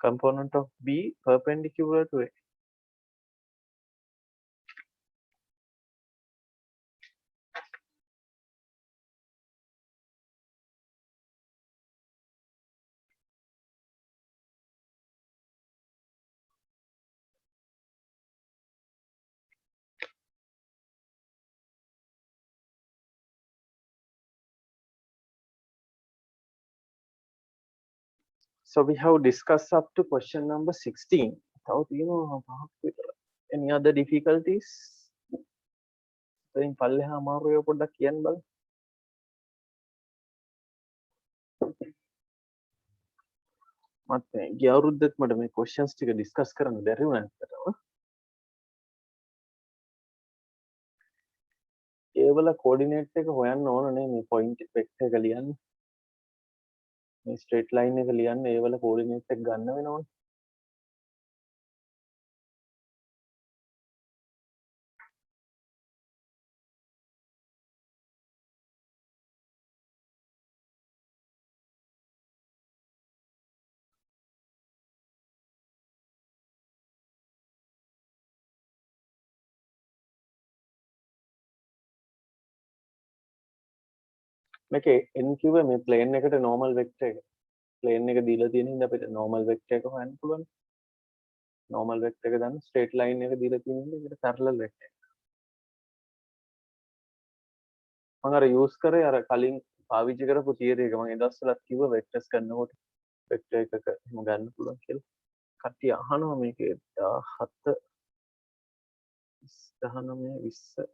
Speaker 1: Component of b perpendicular to a. So we have discussed up to question number 16. Any other difficulties? ඉතින් පල්ලෙහා අමාරුවේ පොඩ්ඩක් කියන්න බලන්න. මත් ගිය අවුරුද්දෙත් මට මේ questions ටික discuss කරන්න බැරි වුණා ඇත්තටම. ඒවල coordinate එක හොයන්න ඕනනේ මේ point vector එක ලියන්න. මේ straight line එක ලියන්න ඒවල coordinate එක ගන්න වෙනවනේ. මේකේ n කිව්වේ මේ plane එකට normal vector එක. plane එක දීලා තියෙන හින්දා අපිට normal vector එක හොයන්න පුළුවන්. normal vector එක දාන්න straight line එක දීලා තියෙන හින්දා ඒකට parallel vector. මම අර use කරේ අර කලින් පාවිච්චි කරපු theory එක මම ඒ දවස්වලත් කිව්වා vectors ගන්නකොට vector එකක එහෙම ගන්න පුළුවන් කියලා. කට්ටිය අහනවා මේකේ 17 19 20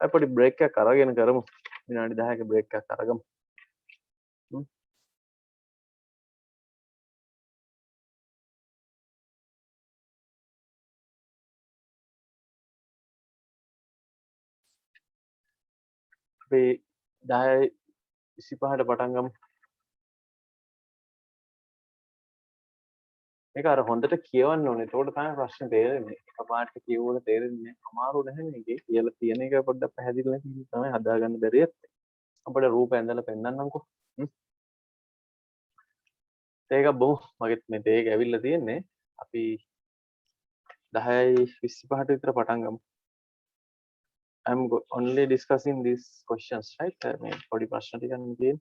Speaker 1: අපි පොඩි break එකක් අරගෙන කරමු. විනාඩි 10ක break එකක් අරගමු. අපි 10:25ට පටන් ගමු. මේක අර හොඳට කියවන්න ඕනේ. එතකොට තමයි ප්‍රශ්නේ තේරෙන්නේ. එකපාරට කියවුවොත් තේරෙන්නේ නැහැ. අමාරු නැහැ මේකේ. කියලා තියෙන එක පොඩ්ඩක් පැහැදිලි නැති තමයි හදාගන්න බැරි ඇත්තේ. අපිට රූප ඇඳලා පෙන්නන්නම්කෝ. ඒක බොමු. මගෙත් මේ තේ එක ඇවිල්ලා තියෙන්නේ. අපි 10:25ට විතර පටන් ගමු. only discussing these questions, right? මේ පොඩි ප්‍රශ්න ටිකක් තියෙන්නේ.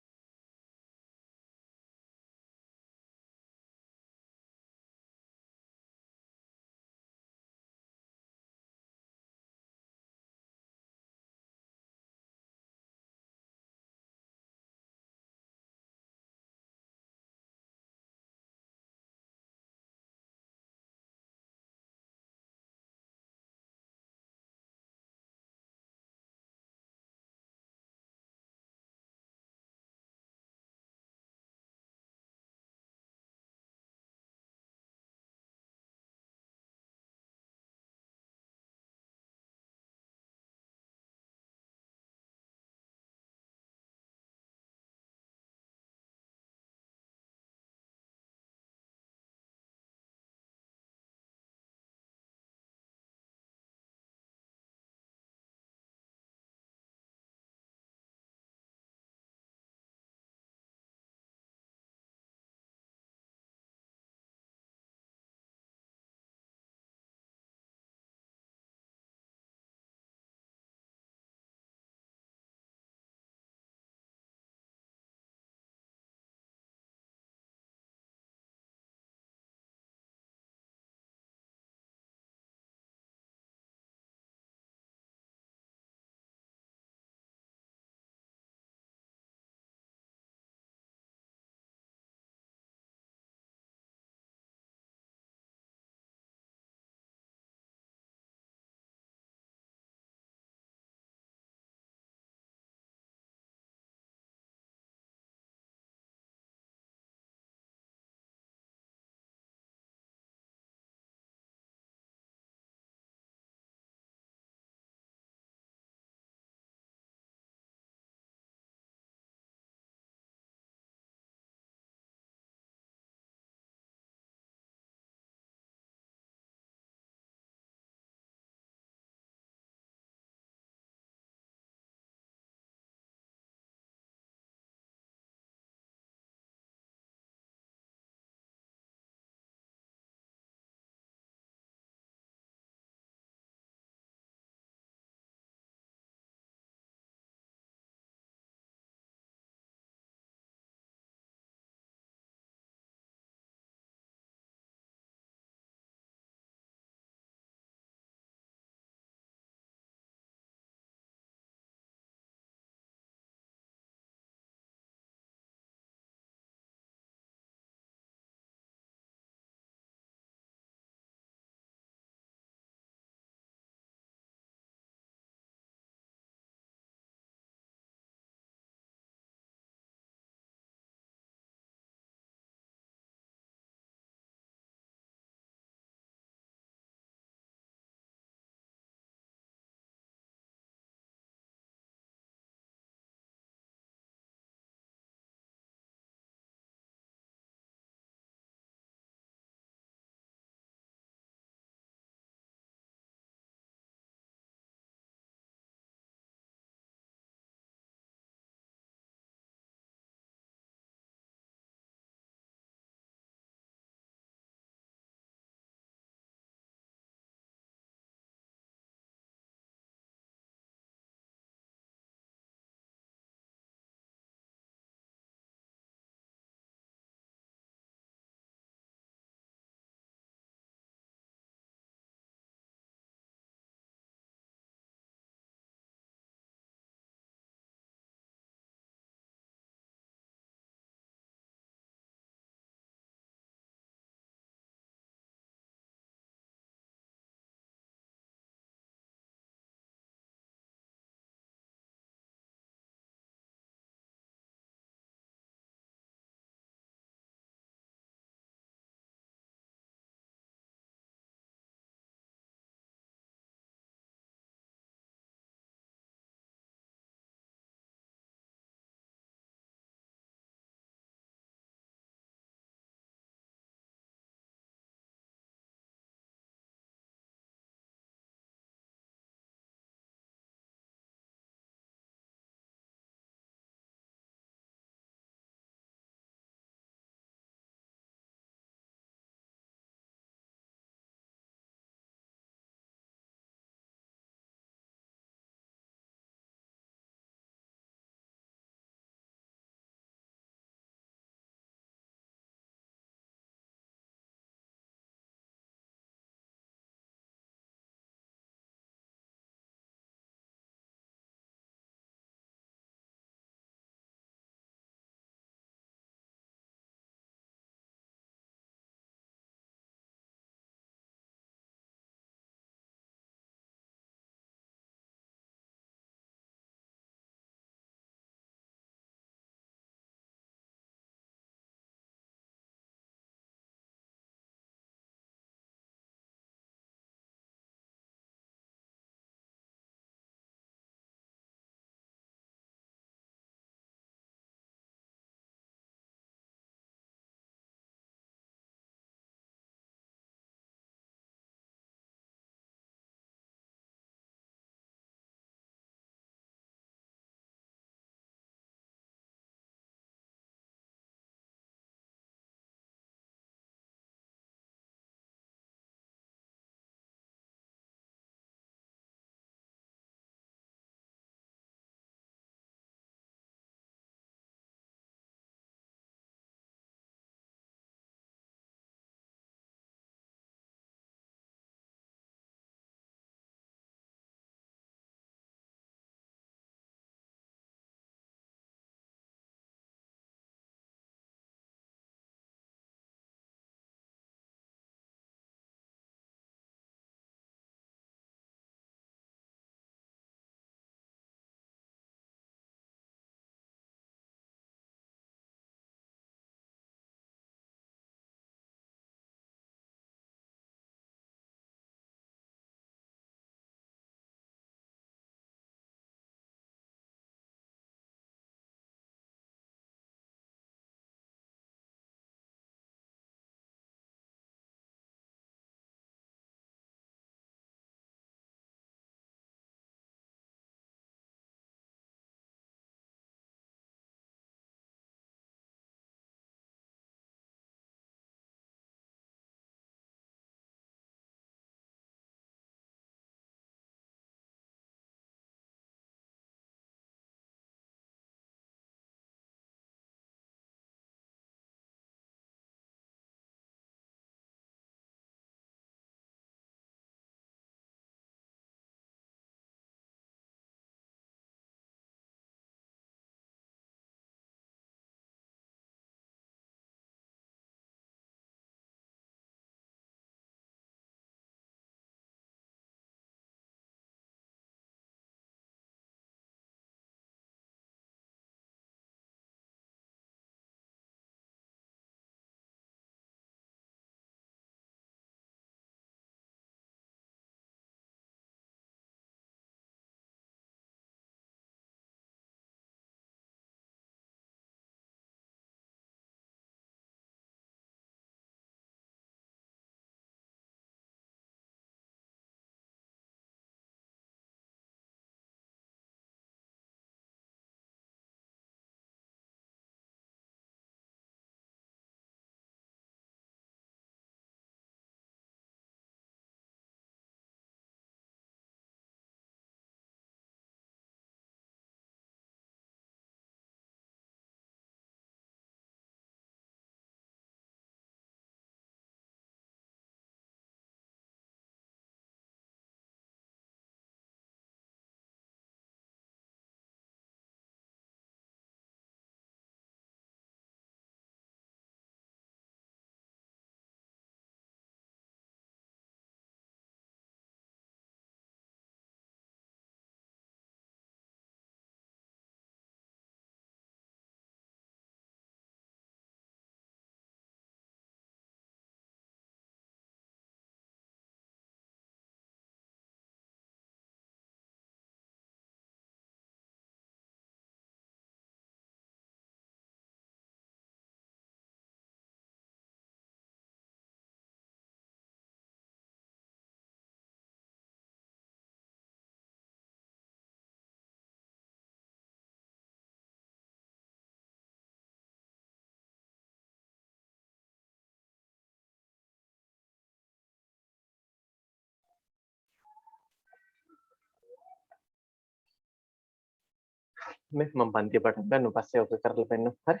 Speaker 1: මේ මම පන්තිය පටන් ගන්න පස්සේ ඔක කරලා පෙන්නන්න. හරි.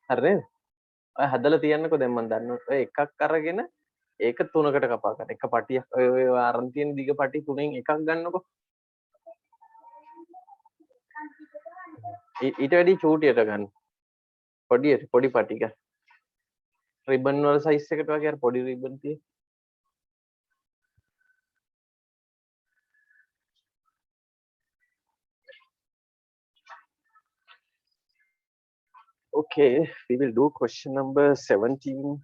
Speaker 1: හරි නේද? ඔය හදලා තියන්නකෝ දැන් මම දන්නවා. ඔය එකක් අරගෙන ඒක තුනකට කපා ගන්න. එක පටියක් ඔය අරන් තියෙන දිග පටි තුනෙන් එකක් ගන්නකෝ. ඊට වැඩි චූටියට ගන්න. පොඩි පටි ගන්න. රිබන් වල සයිස් එකට වගේ අර පොඩි රිබන් තියෙන. Okay, we will do question number 17.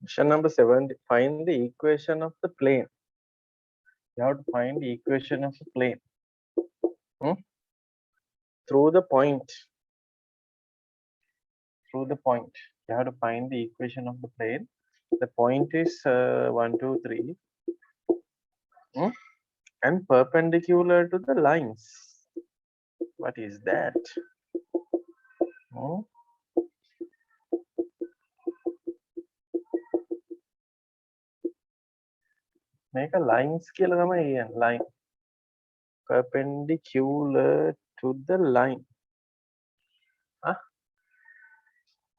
Speaker 1: Question number 7, find the equation of the plane. You have to find the equation of the plane. Through the point. Through the point. You have to find the equation of the plane. The point is 1, 2, 3. And perpendicular to the lines. What is that? Make a lines කියලා තමයි කියන්නේ. Line perpendicular to the line.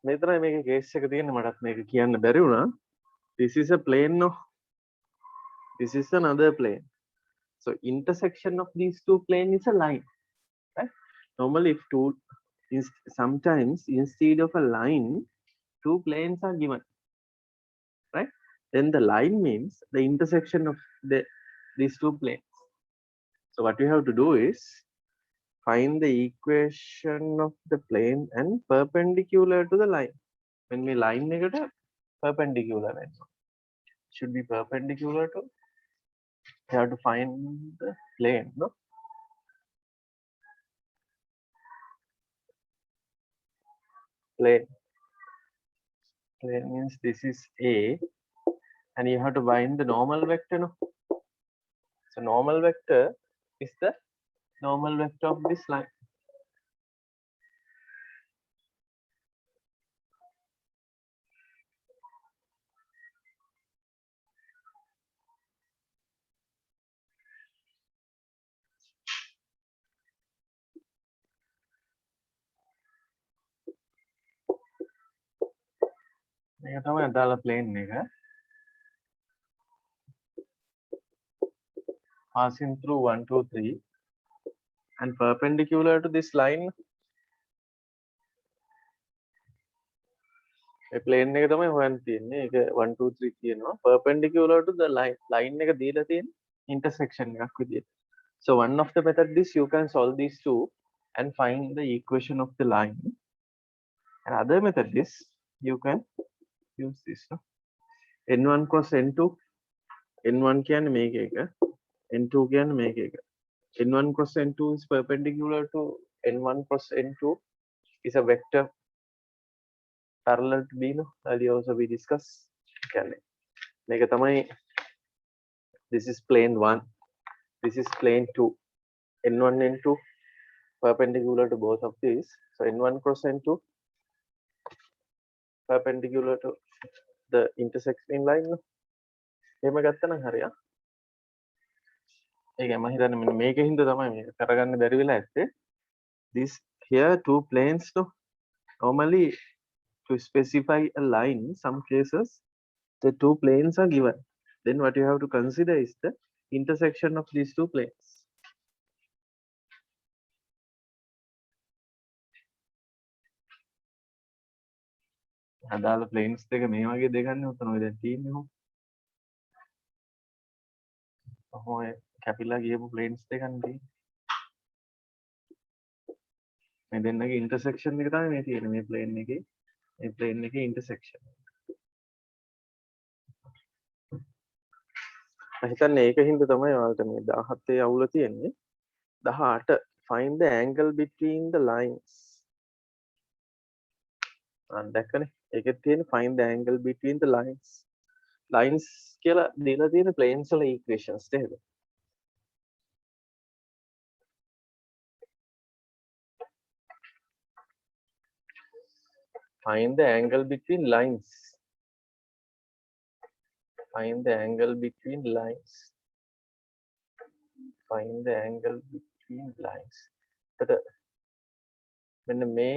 Speaker 1: මෙතනයි මේකේ case එක තියෙන්නේ. මටත් මේක කියන්න බැරි වුණා. This is a plane, no? This is another plane. So intersection of these two planes is a line. Right? Normally, if sometimes instead of a line, two planes are given. Right? Then the line means the intersection of these two planes. So what we have to do is find the equation of the plane and perpendicular to the line. When we line negative, perpendicular should be perpendicular to. You have to find the plane, no? Plane means this is A, and you have to find the normal vector, no? So normal vector is the normal vector of this line. මේක තමයි අදාළ plane එක. Passing through 1, 2, 3 and perpendicular to this line. මේ plane එක තමයි හොයන්න තියෙන්නේ. ඒක 1, 2, 3 තියෙනවා. Perpendicular to the line. Line එක දීලා තියෙන intersection එකක් විදියට. So one of the method is you can solve these two and find the equation of the line. And other method is you can use this, no? N1 cross N2. N1 කියන්නේ මේක එක. N2 කියන්නේ මේක එක. N1 cross N2 is perpendicular to N1 cross N2 is a vector parallel to B, no? Earlier also we discussed. මේක තමයි, this is plane 1, this is plane 2. N1 N2 perpendicular to both of these. So N1 cross N2 perpendicular to the intersecting line, no? එහෙම ගත්තනම් හරිය. ඒක මම හිතන්නේ මෙන්න මේකේ හින්දා තමයි මේක කරගන්න බැරි වෙලා ඇත්තේ. This here two planes, no? Normally to specify a line, some cases the two planes are given. Then what you have to consider is the intersection of these two planes. අදාළ planes දෙක මේ වගේ දෙකන්නේ උතන ඔය දැන් තියෙන්නේ කොහොමද? ඔය කැපිලා ගියපු planes දෙකන්නේ තියෙන්නේ. මේ දෙන්නගේ intersection එක තමයි මේ තියෙන්නේ මේ plane එකේ. මේ plane එකේ intersection. මම හිතන්නේ ඒක හින්දා තමයි ඔයාලට මේ 17 අවුල තියෙන්නේ. 18 find the angle between the lines. දැක්කනේ? ඒකෙත් තියෙන find the angle between the lines කියලා දීලා තියෙන planes වල equations නේද? Find the angle between lines. Find the angle between lines. Find the angle between lines. එතකොට මෙන්න මේ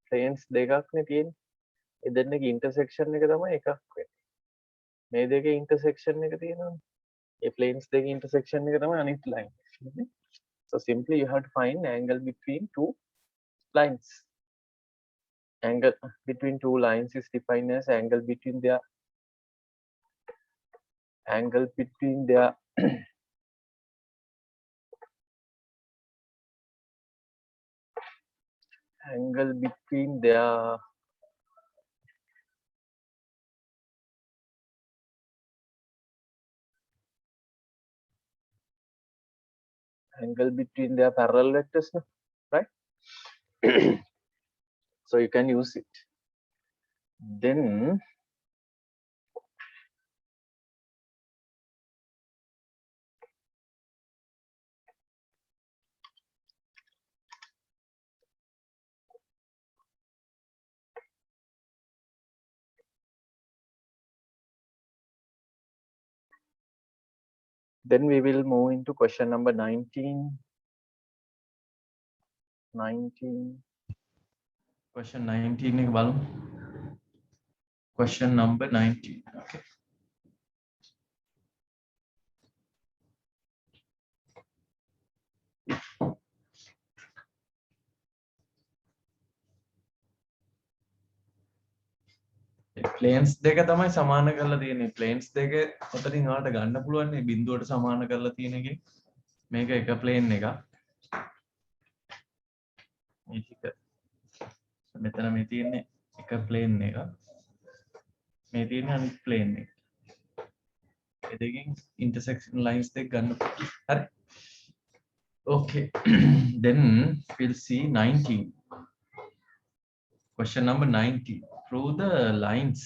Speaker 1: planes දෙකක්නේ තියෙන්නේ. ඒ දෙන්නගේ intersection එක තමයි එකක් වෙන්නේ. මේ දෙකේ intersection එක තියෙනවනේ. ඒ planes දෙකේ intersection එක තමයි අනිත් line. So simply you have to find angle between two lines. Angle between two lines is defined as angle between their angle between their angle between their angle between their parallel vectors, no? Right? So you can use it. Then we will move into question number 19. Question 19 එක බලමු. Question number 19. Okay. planes දෙක තමයි සමාන කරලා තියෙන්නේ. planes දෙක ඔතනින් ආවට ගන්න පුළුවන් නේ බිඳුවට සමාන කරලා තියෙන එකේ. මේක එක plane එකක්. මේක මෙතන මේ තියෙන්නේ එක plane එකක්. මේ තියෙන්නේ අනිත් plane එක. ඒ දෙකෙන් intersection lines දෙක ගන්න පුළුවන්. හරි. Okay. Then we'll see 19. Question number 19. Prove the lines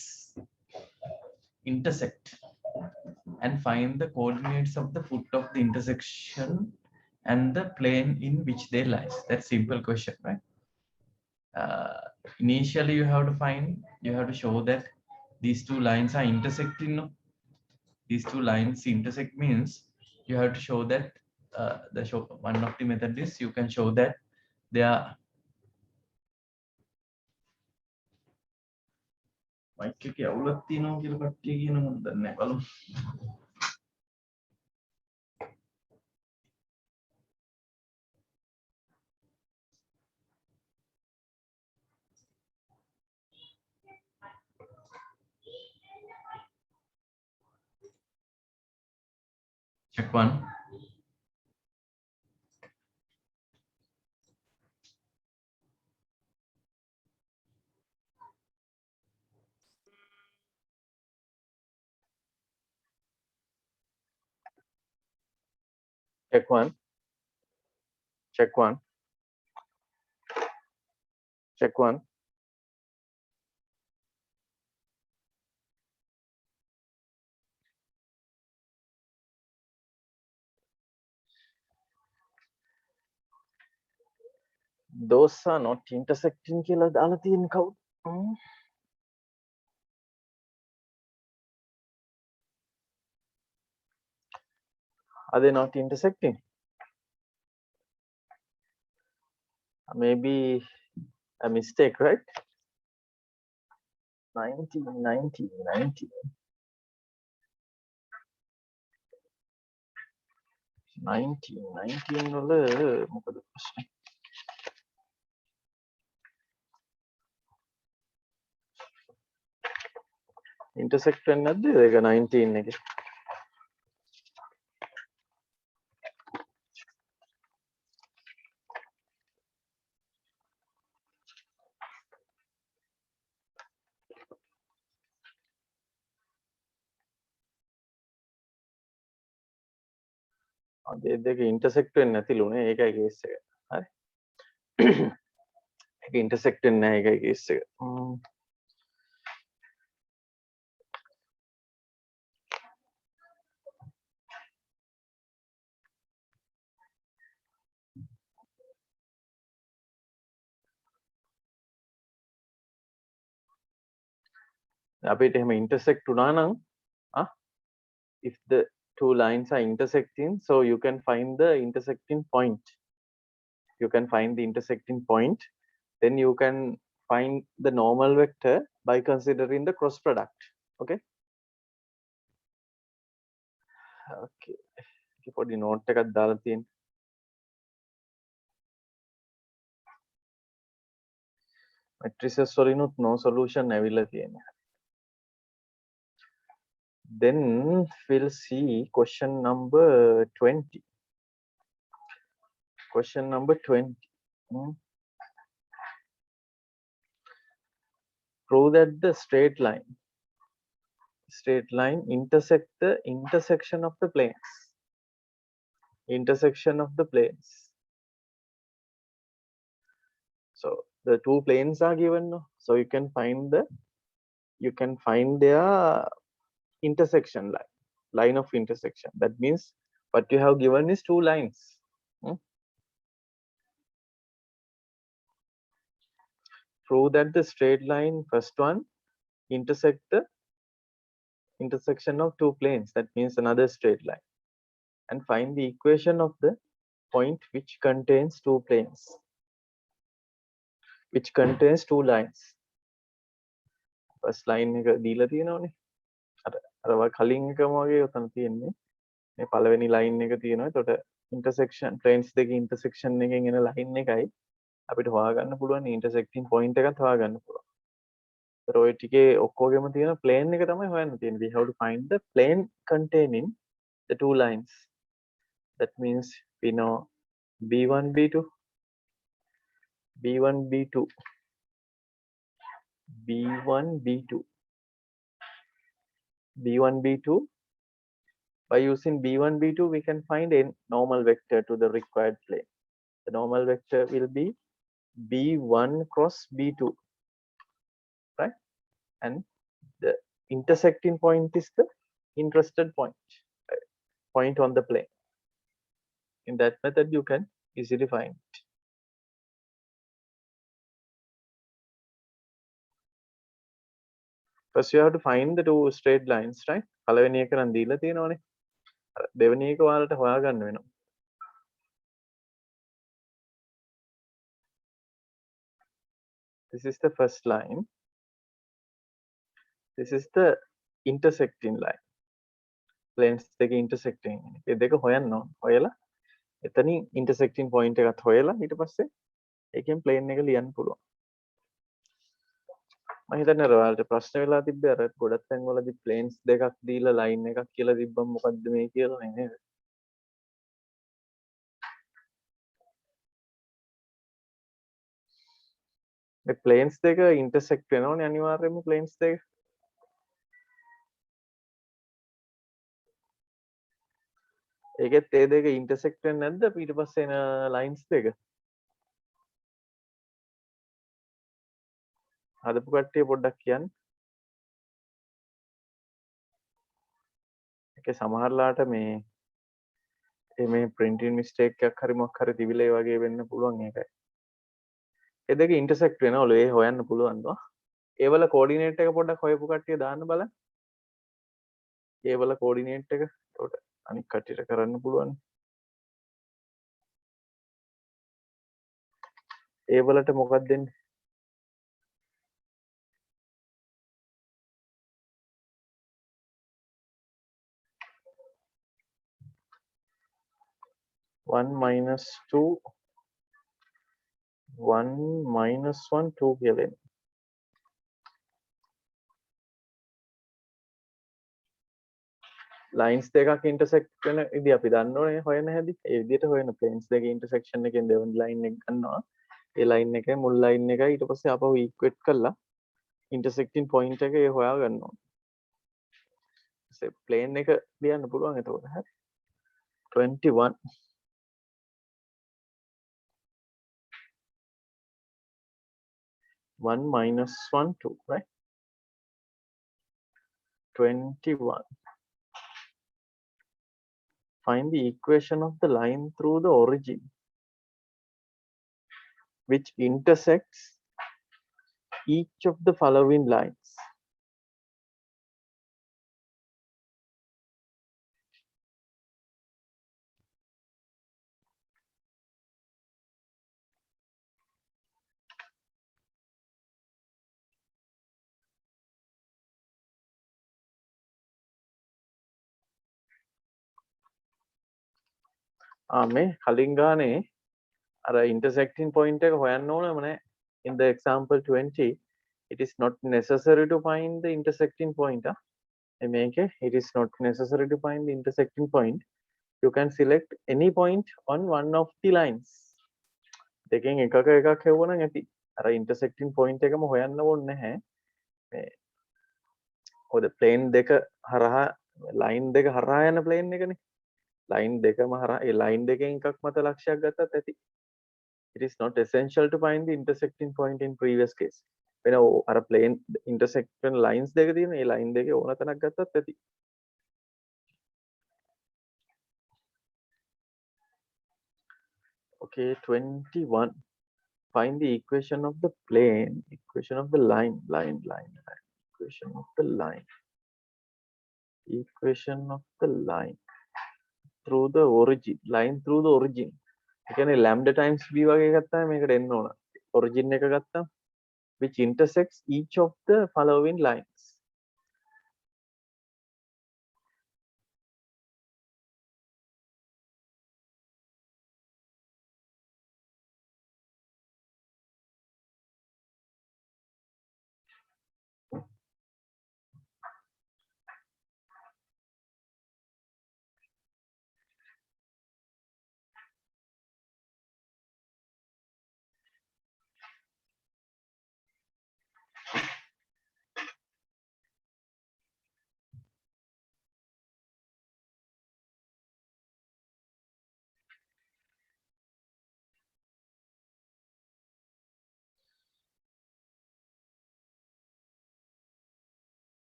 Speaker 1: intersect and find the coordinates of the foot of the intersection and the plane in which they lies. That's simple question, right? Initially you have to show that these two lines are intersecting. No? These two lines intersect means you have to show that one of the method is you can show that they are mic එකේ අවුලක් තියෙනවා කියලා කට්ටිය කියන මොකද දන්නේ නැහැ බලමු. Check one. Check one. Check one. Check one. Those are not intersecting කියලා දාලා තියෙන කවුද? Are they not intersecting? Maybe a mistake, right? 19 වල මොකද ප්‍රශ්නේ? intersect වෙන්නේ නැද්ද ඒක 19 එකේ? ඒ දෙක intersect වෙන්නේ නැතිලුනේ ඒකයි case එක. හරි. ඒක intersect වෙන්නේ නැහැ ඒකයි case එක. අපිට එහෙම intersect වුණා නම් if the two lines are intersecting, so you can find the intersecting point. You can find the intersecting point, then you can find the normal vector by considering the cross product. Okay. Okay. පොඩි note එකක් දාලා තියෙනවා. matrices වලිනුත් no solution ඇවිල්ලා තියෙනවා. Then we'll see question number 20. Question number 20. Prove that the straight line intersect the intersection of the planes. Intersection of the planes. So the two planes are given, so you can find their intersection line of intersection. That means what you have given is two lines. Prove that the straight line, first one, intersect the intersection of two planes. That means another straight line. And find the equation of the point which contains two planes, which contains two lines. First line එක දීලා තියෙනවනේ. අර කලින් එකම වගේ උතන තියෙන්නේ. මේ පළවෙනි line එක තියෙනවා. එතකොට intersection planes දෙක intersection එකෙන් එන line එකයි අපිට හොයාගන්න පුළුවන් intersecting point එකත් හොයාගන්න පුළුවන්. ඒතර ඔය ටිකේ ඔක්කොගෙම තියෙන plane එක තමයි හොයන්න තියෙන්නේ. We have to find the plane containing the two lines. That means we know B1, B2, B1, B2, B1, B2, B1, B2. By using B1, B2, we can find a normal vector to the required plane. The normal vector will be B1 cross B2, right? And the intersecting point is the interested point, right? Point on the plane. In that method, you can easily find it. First, you have to find the two straight lines, right? පළවෙනි එක නම් දීලා තියෙනවනේ. දෙවෙනි එක ඔයාලට හොයාගන්න වෙනවා. This is the first line. This is the intersecting line. Planes දෙක intersecting. ඒ දෙක හොයන්න ඕන. හොයලා එතනින් intersecting point එකත් හොයලා ඊට පස්සේ ඒකෙන් plane එක ලියන්න පුළුවන්. මම හිතන්නේ ඔයාලට ප්‍රශ්න වෙලා තිබ්බේ අර ගොඩක් තැන්වලදී planes දෙකක් දීලා line එකක් කියලා තිබ්බම මොකද්ද මේ කියලා නේද? මේ planes දෙක intersect වෙනවනේ අනිවාර්යයෙන්ම planes දෙක. ඒකෙත් ඒ දෙක intersect වෙන්නේ නැද්ද ඊට පස්සේ එන lines දෙක? හදපු කට්ටිය පොඩ්ඩක් කියන්න. ඒකේ සමහරලාට මේ printing mistake එකක් හරි මොකක් හරි තිබිලා ඒ වගේ වෙන්න පුළුවන් ඒකයි. ඒ දෙක intersect වෙනවලු ඒ හොයන්න පුළුවන් නෝ. ඒවල coordinate එක පොඩ්ඩක් හොයපු කට්ටිය දාන්න බලන්න. ඒවල coordinate එක උඩ අනික් කට්ටියට කරන්න පුළුවන්. ඒවලට මොකක්ද දෙන්නේ? One minus two, 1 minus 1, 2 කියලා එන්නේ. lines දෙකක් intersect වෙන ඉතින් අපි දන්න ඕනේ හොයන්න හැටි. ඒ විදිහට හොයන planes දෙකේ intersection එකෙන් දෙවන line එක ගන්නවා. ඒ line එකයි මුල් line එකයි ඊට පස්සේ ආපහු equate කරලා intersecting point එක ඒ හොයා ගන්නවා. plane එක ලියන්න පුළුවන් එතකොට හරි. 21. 1 minus 1 2, right? 21. Find the equation of the line through the origin which intersects each of the following lines. මේ කලින් ගානේ අර intersecting point එක හොයන්න ඕනම නෑ. In the example 20, it is not necessary to find the intersecting point. මේකේ it is not necessary to find the intersecting point. You can select any point on one of the lines. දෙකෙන් එකක් හෙව්වනම් ඇති. අර intersecting point එකම හොයන්න ඕනේ නැහැ. මේ ඔය plane දෙක හරහා line දෙක හරහා යන plane එකනේ. line දෙකම හරහා ඒ line දෙකෙන් එකක් මත ලක්ෂයක් ගත්තත් ඇති. It is not essential to find the intersecting point in previous case. වෙන අර plane intersect වෙන lines දෙක තියෙන ඒ line දෙකේ ඕන තැනක් ගත්තත් ඇති. Okay, 21. Find the equation of the plane, equation of the line, equation of the line, equation of the line through the origin, line through the origin. ඒ කියන්නේ lambda times b වගේ ගත්තාම මේකට එන්න ඕන. origin එක ගත්තාම which intersects each of the following lines.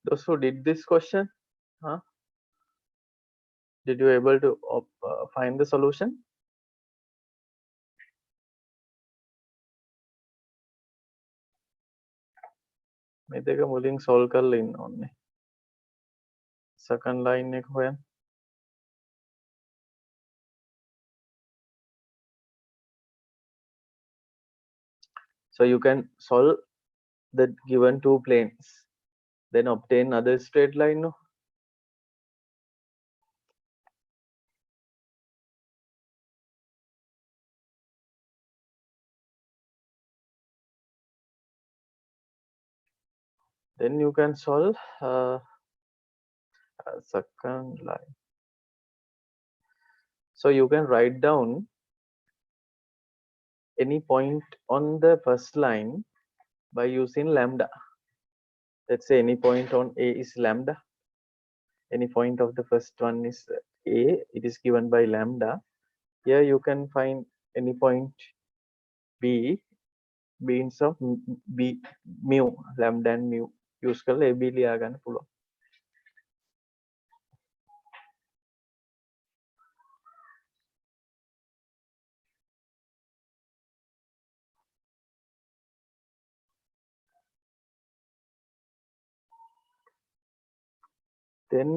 Speaker 1: Those who did this question, did you able to find the solution? මේ දෙක මුලින් solve කරලා ඉන්න ඕනේ. second line එක හොයන්න. So you can solve the given two planes, then obtain other straight line. No? Then you can solve second line. So you can write down any point on the first line by using lambda. Let's say any point on A is lambda. Any point of the first one is A, it is given by lambda. Here you can find any point B, beings of B mu, lambda and mu. Use කරලා AB ලියා ගන්න පුළුවන්. Then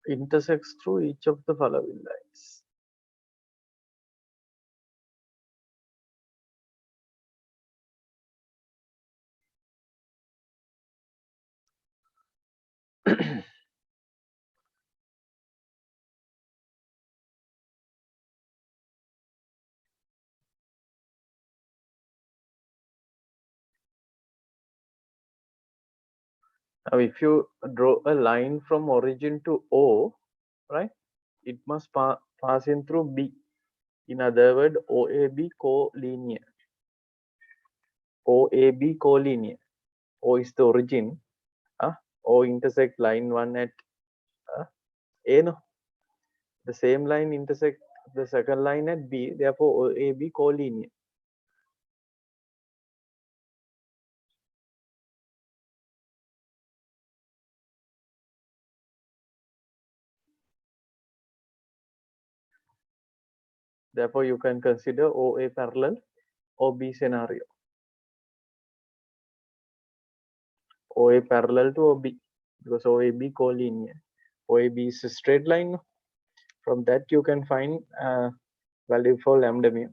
Speaker 1: intersects through each of the following lines. Now, if you draw a line from origin to O, right, it must pass in through B. In other words, OAB collinear. OAB collinear. O is the origin. O intersect line 1 at A. No, the same line intersect the second line at B. Therefore, OAB collinear. Therefore, you can consider OA parallel OB scenario. OA parallel to OB because OAB collinear. OAB is a straight line. From that, you can find value for lambda mu.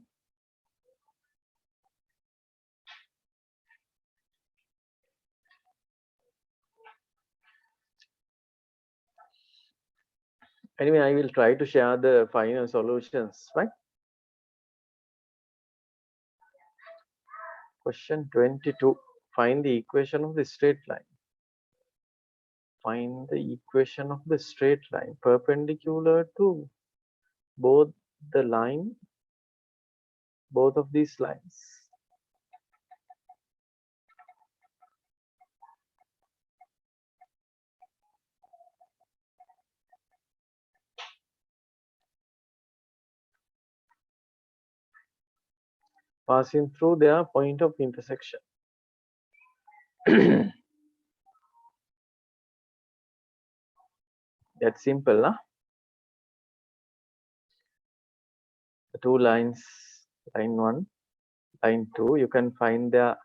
Speaker 1: Anyway, I will try to share the final solutions, right? Question 22. Find the equation of the straight line. Find the equation of the straight line perpendicular to both the line, both of these lines. Passing through their point of intersection. That's simple, huh? The two lines, line 1, line 2, you can find their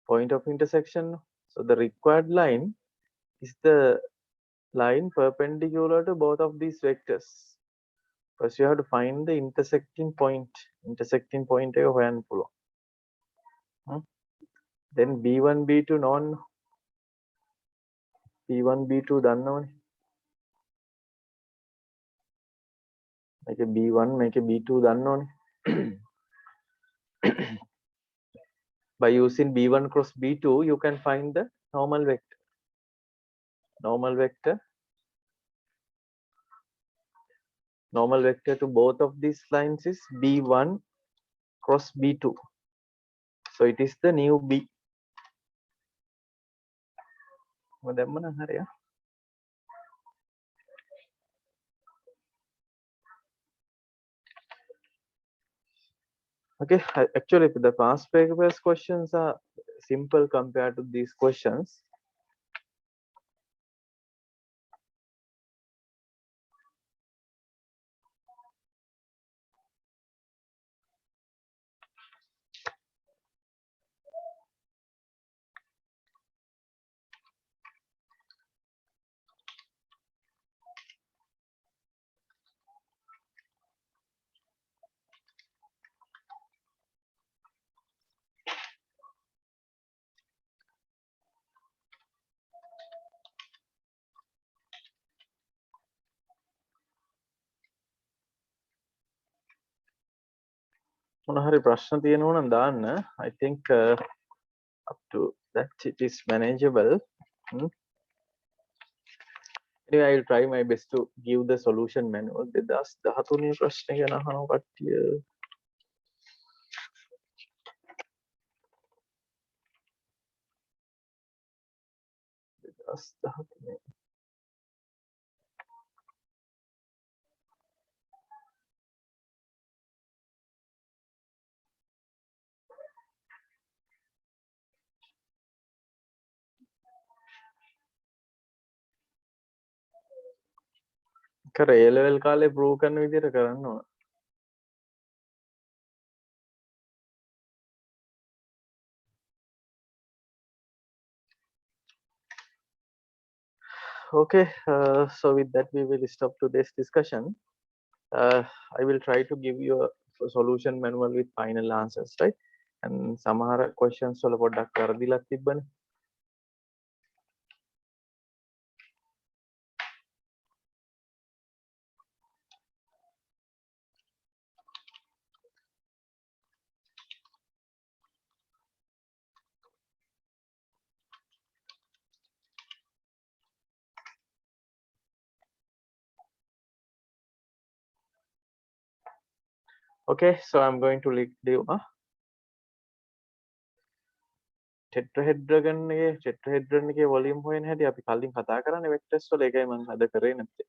Speaker 1: point of intersection. So the required line is the line perpendicular to both of these vectors. First, you have to find the intersecting point. Intersecting point එක හොයන්න පුළුවන්. Then B1 B2 non B1 B2 දන්නවනේ. මේක B1 මේක B2 දන්නවනේ. By using B1 cross B2, you can find the normal vector. Normal vector to both of these lines is B1 cross B2. So it is the new B. Okay, actually the past papers questions are simple compared to these questions. මොන හරි ප්‍රශ්න තියෙනවා නම් දාන්න. I think up to that it is manageable. Anyway, I will try my best to give the solution manual. 2013 ප්‍රශ්න ගැන අහනවා කට්ටිය. 2013. කර A level කාලේ prove කරන විදිහට කරන්න ඕන. Okay, so with that we will stop today's discussion. I will try to give you a solution manual with final answers, right? And සමහර questions වල පොඩ්ඩක් වැරදිලක් තිබ්බනේ. Okay, so I'm going to leave ටෙට්‍රහෙඩ්‍රගන් එකේ ටෙට්‍රහෙඩ්‍රන් එකේ volume හොයන හැටි අපි කලින් කතා කරන්නේ වෙක්ටර්ස් වල ඒකයි මම අද කරේ නැත්තේ